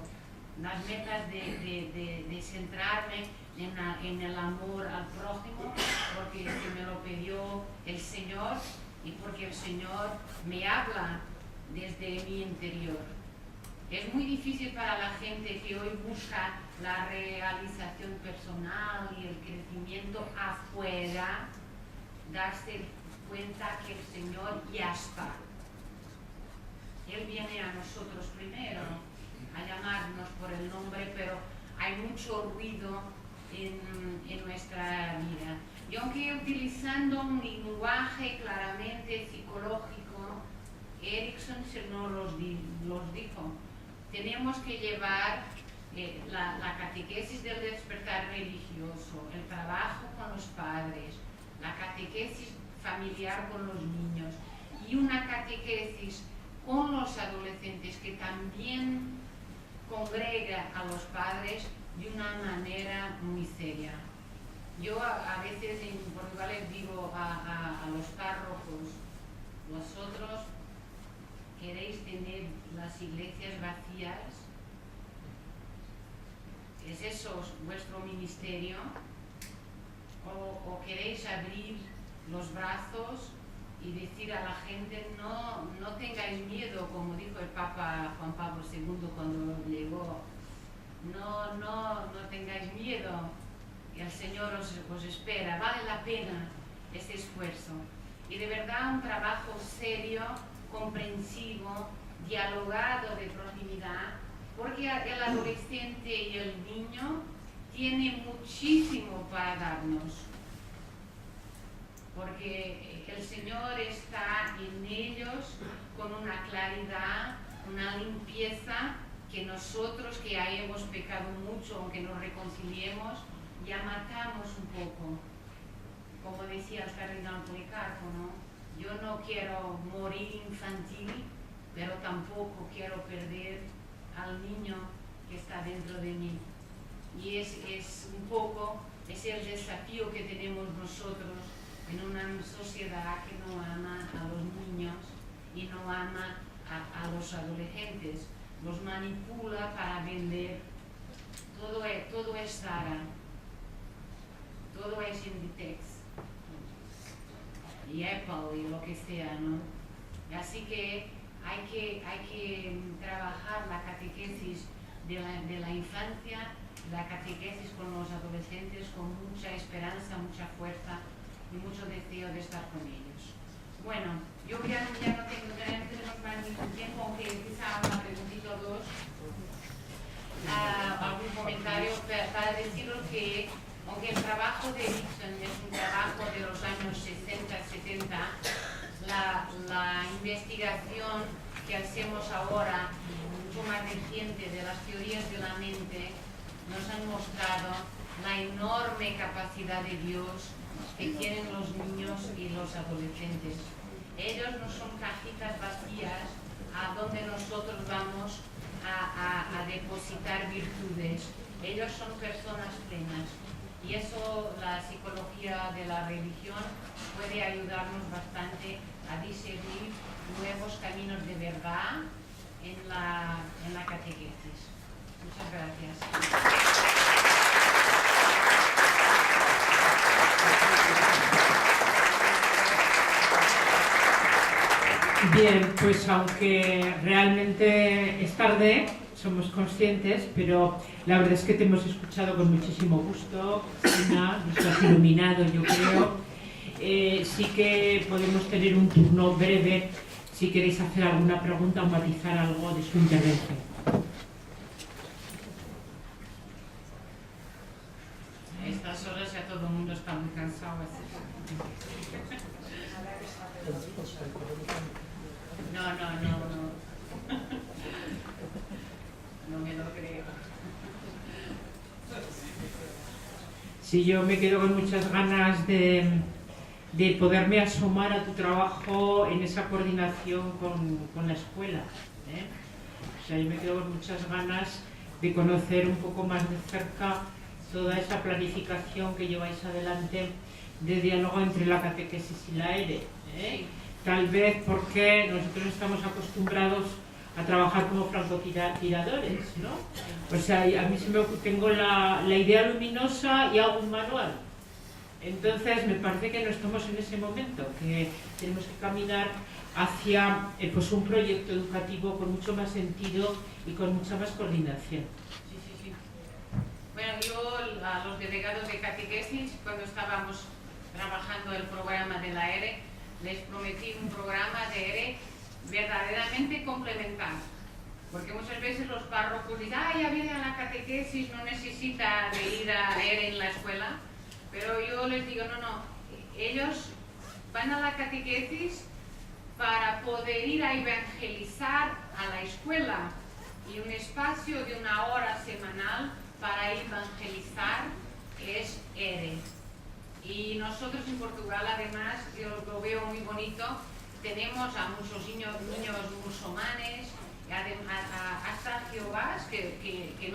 Las metas de centrarme en el amor al prójimo, porque se me lo pidió el Señor y porque el Señor me habla desde mi interior. Es muy difícil para la gente que hoy busca la realización personal y el crecimiento afuera, darse cuenta que el Señor ya está. Él viene a nosotros primero, a llamarnos por el nombre, pero hay mucho ruido en nuestra vida. Y aunque utilizando un lenguaje claramente psicológico, Erickson se nos los dijo, tenemos que llevar la catequesis del despertar religioso, el trabajo con los padres, la catequesis familiar con los niños y una catequesis con los adolescentes que también congrega a los padres de una manera muy seria. Yo a veces en Portugal les digo a los párrocos, vosotros queréis tener las iglesias vacías, ¿Es eso vuestro ministerio? ¿O queréis abrir los brazos y decir a la gente, no tengáis miedo, como dijo el Papa Juan Pablo II cuando llegó, no tengáis miedo, el Señor os espera, vale la pena ese esfuerzo? Y de verdad un trabajo serio, comprensivo, dialogado, de proximidad, porque el adolescente y el niño tiene muchísimo para darnos, porque el Señor está en ellos con una claridad, una limpieza que nosotros que hayamos pecado mucho, aunque nos reconciliemos, ya matamos un poco. Como decía el cardenal Policarpo, ¿no? Yo no quiero morir infantil, pero tampoco quiero perder al niño que está dentro de mí. Y es un poco, es el desafío que tenemos nosotros en una sociedad que no ama a los niños y no ama a los adolescentes, los manipula para vender. Todo es Zara, todo es Inditex y Apple y lo que sea, ¿no? Así que hay que trabajar la catequesis de la infancia, la catequesis con los adolescentes con mucha esperanza, mucha fuerza y mucho deseo de estar con ellos. Bueno, yo ya no tenemos más ningún tiempo, aunque quizá una preguntita o dos, algún comentario para deciros que, aunque el trabajo de Dixon es un trabajo de los años 60-70, la investigación que hacemos ahora, mucho más reciente, de las teorías de la mente, nos han mostrado la enorme capacidad de Dios que tienen los niños y los adolescentes. Ellos no son cajitas vacías a donde nosotros vamos a depositar virtudes. Ellos son personas plenas. Y eso, la psicología de la religión puede ayudarnos bastante a discernir nuevos caminos de verdad en la catequesis. Muchas gracias. Bien, pues aunque realmente es tarde, somos conscientes, pero la verdad es que te hemos escuchado con muchísimo gusto, Cristina, nos has iluminado, yo creo. Sí que podemos tener un turno breve, si queréis hacer alguna pregunta o matizar algo de su intervención. A estas horas ya todo el mundo está muy cansado. No. No me lo creo. Sí, yo me quedo con muchas ganas de poderme asomar a tu trabajo en esa coordinación con la escuela. O sea, yo me quedo con muchas ganas de conocer un poco más de cerca toda esa planificación que lleváis adelante de diálogo entre la catequesis y la ERE. Tal vez porque nosotros estamos acostumbrados a trabajar como francotiradores, ¿no? O sea, a mí tengo la idea luminosa y hago un manual. Entonces, me parece que no estamos en ese momento, que tenemos que caminar hacia pues un proyecto educativo con mucho más sentido y con mucha más coordinación. Sí. Bueno, yo a los delegados de catequesis, cuando estábamos trabajando el programa de la ERE, les prometí un programa de ERE verdaderamente complementar, porque muchas veces los párrocos dicen, ya viene a la catequesis, no necesita de ir a ERE en la escuela, pero yo les digo, no, ellos van a la catequesis para poder ir a evangelizar a la escuela, y un espacio de 1 hora semanal para evangelizar es ERE. Y nosotros en Portugal, además, yo lo veo muy bonito, tenemos a muchos niños musulmanes, hasta jehovás que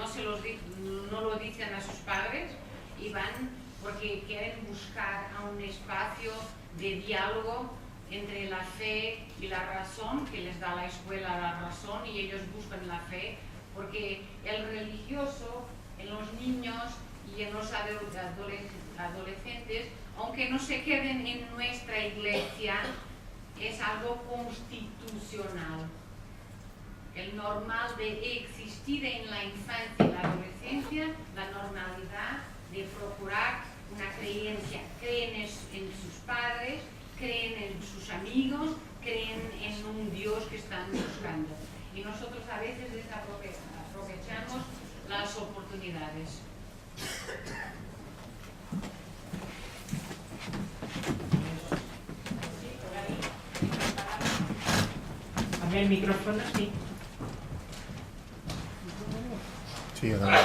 no lo dicen a sus padres, y van porque quieren buscar a un espacio de diálogo entre la fe y la razón, que les da la escuela la razón y ellos buscan la fe, porque el religioso en los niños y en los adolescentes, aunque no se queden en nuestra iglesia, es algo constitucional. El normal de existir en la infancia y la adolescencia, la normalidad de procurar una creencia, creen en sus padres, creen en sus amigos, creen en un Dios que están buscando. Y nosotros a veces desaprovechamos las oportunidades. Abre el micrófono, sí. Sí, adelante.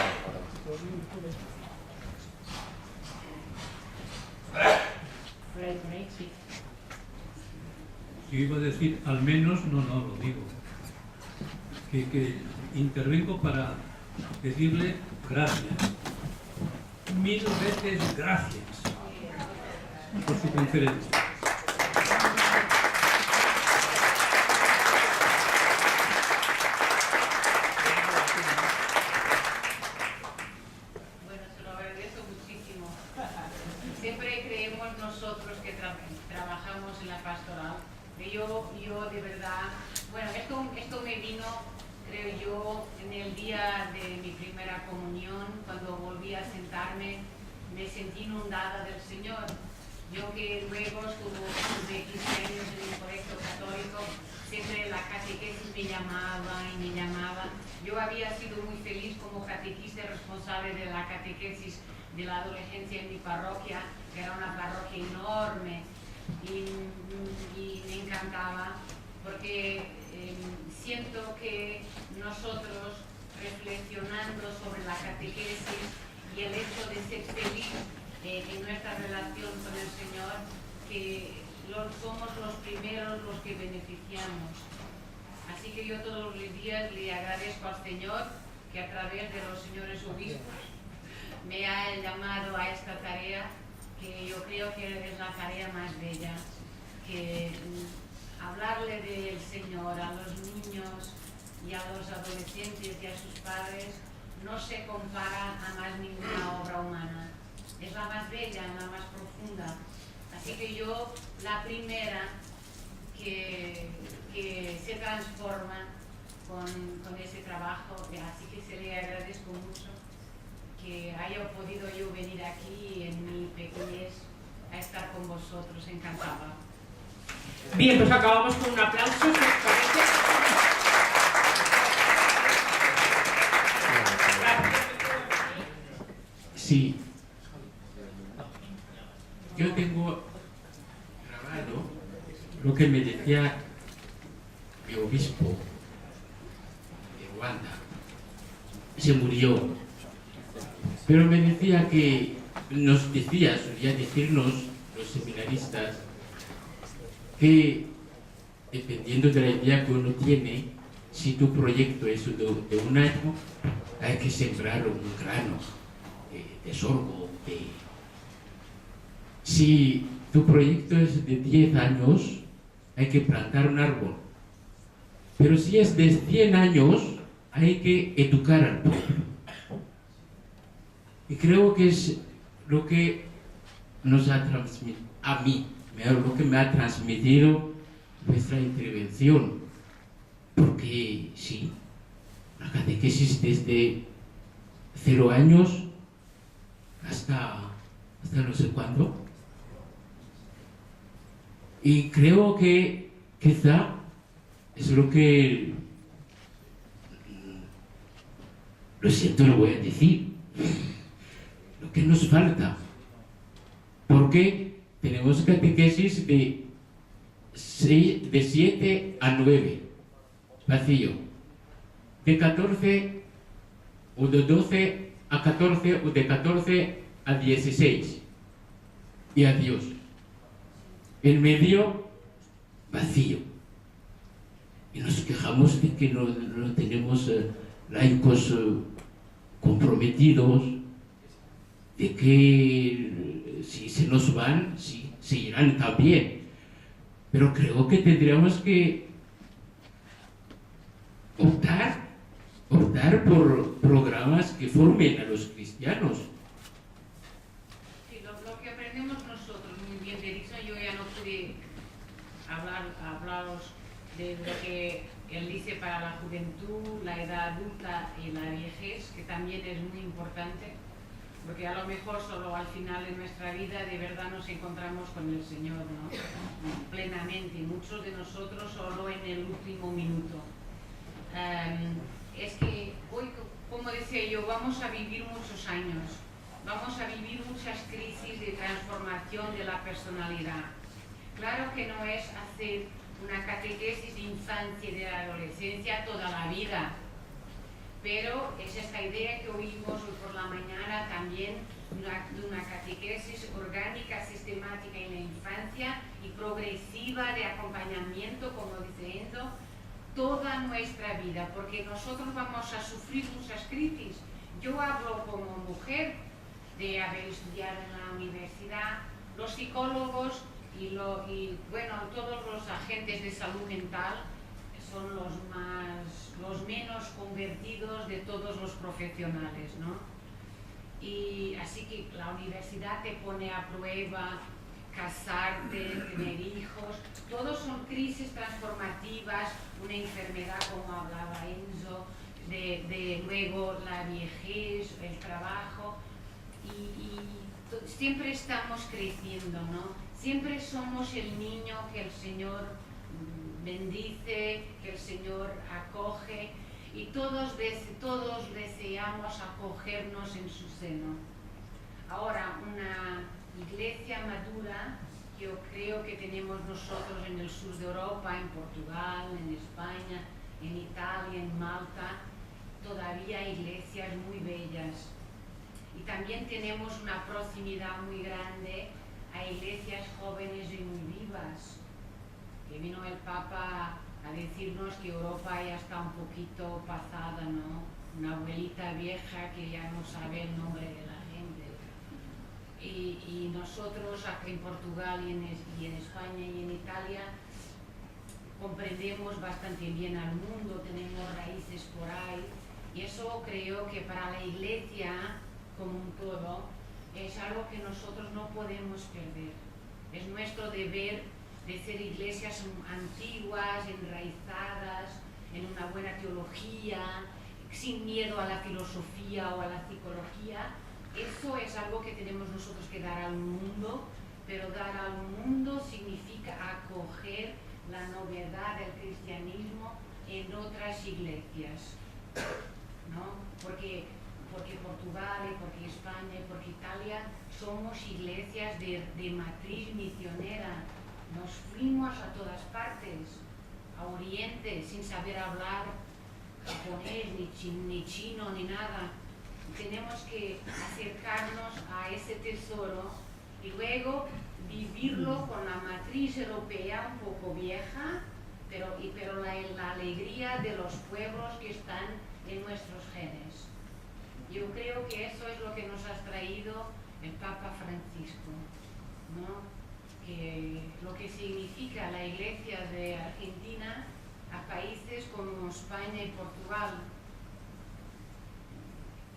Por ahí, sí. Yo iba a decir, al menos, no lo digo. Que intervengo para decirle gracias. 1000 veces gracias por su conferencia. Bueno, se lo agradezco muchísimo. Siempre creemos nosotros que trabajamos en la pastoral. Yo de verdad, bueno, esto me vino, creo yo, en el día de mi primera comunión, cuando volví a sentarme, me sentí inundada del Señor. Yo que luego estuve 15 años en un colegio católico, siempre la catequesis me llamaba. Yo había sido muy feliz como catequista responsable de la catequesis de la adolescencia en mi parroquia, que era una parroquia enorme, y me encantaba, porque siento que nosotros, reflexionando sobre la catequesis y el hecho de ser feliz en nuestra relación con el Señor, que somos los primeros los que beneficiamos. Así que yo todos los días le agradezco al Señor que a través de los señores obispos me ha llamado a esta tarea, que yo creo que es la tarea más bella, que hablarle del Señor a los niños y a los adolescentes y a sus padres no se compara a más ninguna obra humana. Es la más bella, la más profunda. Así que yo, la primera que se transforma con ese trabajo, así que se le agradezco mucho que haya podido yo venir aquí en mi pequeñez a estar con vosotros, encantada. Bien, pues acabamos con un aplauso, ¿si os parece? Sí. Yo tengo grabado lo que me decía mi obispo de Ruanda. Se murió. Pero me decía que solía decirnos los seminaristas, que dependiendo de la idea que uno tiene, si tu proyecto es de un año, hay que sembrar un grano de sorgo. Si tu proyecto es de 10 años, hay que plantar un árbol. Pero si es de 100 años, hay que educar al pueblo. Y creo que es lo que nos ha transmitido, a mí, lo que me ha transmitido nuestra intervención. Porque sí, la catequesis desde 0 años hasta no sé cuándo. Y creo que quizá es lo que, lo siento, lo voy a decir, lo que nos falta. Porque tenemos catequesis de 7 a 9, vacío. De 14 o de 12 a 14 o de 14 a 16. Y adiós. En medio, vacío. Y nos quejamos de que no tenemos laicos comprometidos, de que si se nos van, sí, se irán también. Pero creo que tendríamos que optar optar por programas que formen a los cristianos. Sí, lo que aprendemos nosotros muy bien de Dixon, yo ya no pude hablaros de lo que él dice para la juventud, la edad adulta y la vejez, que también es muy importante, porque a lo mejor solo al final de nuestra vida de verdad nos encontramos con el Señor, ¿no? Plenamente, y muchos de nosotros solo en el último minuto. Es que hoy, como decía yo, vamos a vivir muchos años, vamos a vivir muchas crisis de transformación de la personalidad. Claro que no es hacer una catequesis de infancia y de la adolescencia toda la vida, pero es esta idea que oímos hoy por la mañana también de una catequesis orgánica, sistemática en la infancia y progresiva de acompañamiento, como dice Enzo, toda nuestra vida, porque nosotros vamos a sufrir muchas crisis. Yo hablo como mujer de haber estudiado en la universidad, los psicólogos y bueno, todos los agentes de salud mental son los menos convertidos de todos los profesionales, ¿no? Y así que la universidad te pone a prueba casarte, tener hijos, todos son crisis transformativas, una enfermedad como hablaba Enzo, de luego la vejez, el trabajo, y siempre estamos creciendo, ¿no? Siempre somos el niño que el Señor bendice, que el Señor acoge, y todos deseamos acogernos en su seno. Ahora, una iglesia madura, yo creo que tenemos nosotros en el sur de Europa, en Portugal, en España, en Italia, en Malta, todavía iglesias muy bellas. Y también tenemos una proximidad muy grande a iglesias jóvenes y muy vivas. Que vino el Papa a decirnos que Europa ya está un poquito pasada, ¿no? Una abuelita vieja que ya no sabe el nombre de la gente. Y nosotros aquí en Portugal y en España y en Italia comprendemos bastante bien al mundo, tenemos raíces por ahí, y eso creo que para la iglesia como un todo es algo que nosotros no podemos perder. Es nuestro deber de ser iglesias antiguas, enraizadas en una buena teología, sin miedo a la filosofía o a la psicología. Eso es algo que tenemos nosotros que dar al mundo, pero dar al mundo significa acoger la novedad del cristianismo en otras iglesias, ¿no? Porque Portugal, y porque España, y porque Italia somos iglesias de matriz misionera. Nos fuimos a todas partes, a Oriente, sin saber hablar japonés, ni chino, ni nada. Tenemos que acercarnos a ese tesoro y luego vivirlo con la matriz europea un poco vieja, pero la alegría de los pueblos que están en nuestros genes. Yo creo que eso es lo que nos ha traído el Papa Francisco, ¿no? Que lo que significa la Iglesia de Argentina a países como España y Portugal,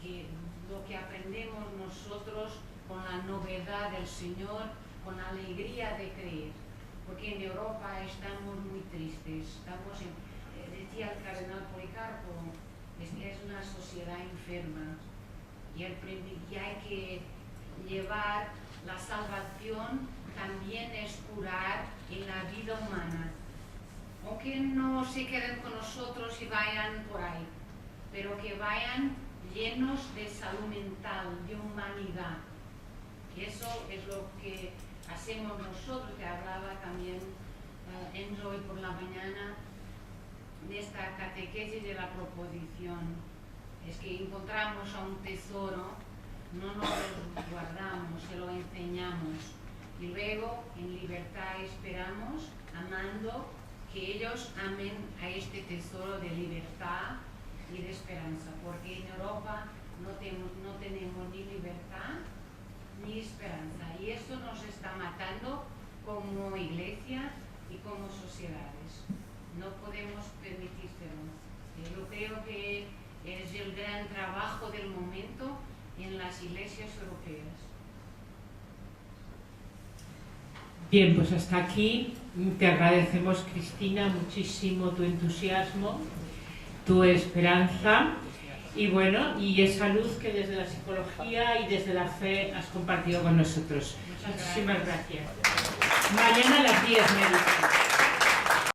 que lo que aprendemos nosotros con la novedad del Señor, con la alegría de creer, porque en Europa estamos muy tristes, decía el cardenal Policarpo, es una sociedad enferma y hay que llevar la salvación, también es curar en la vida humana, aunque no se queden con nosotros y vayan por ahí, pero que vayan llenos de salud mental, de humanidad. Y eso es lo que hacemos nosotros, que hablaba también Enzo hoy por la mañana, de esta catequesis de la proposición. Es que encontramos a un tesoro, no nos lo guardamos, se lo enseñamos. Y luego en libertad esperamos, amando, que ellos amen a este tesoro de libertad y de esperanza, porque en Europa no tenemos ni libertad ni esperanza, y eso nos está matando como iglesia y como sociedades. No podemos permitírselo. Yo creo que es el gran trabajo del momento en las iglesias europeas. Bien, pues hasta aquí. Te agradecemos, Cristina, muchísimo tu entusiasmo, tu esperanza y bueno, y esa luz que desde la psicología y desde la fe has compartido con nosotros. Muchísimas gracias. Mañana a las 10:00.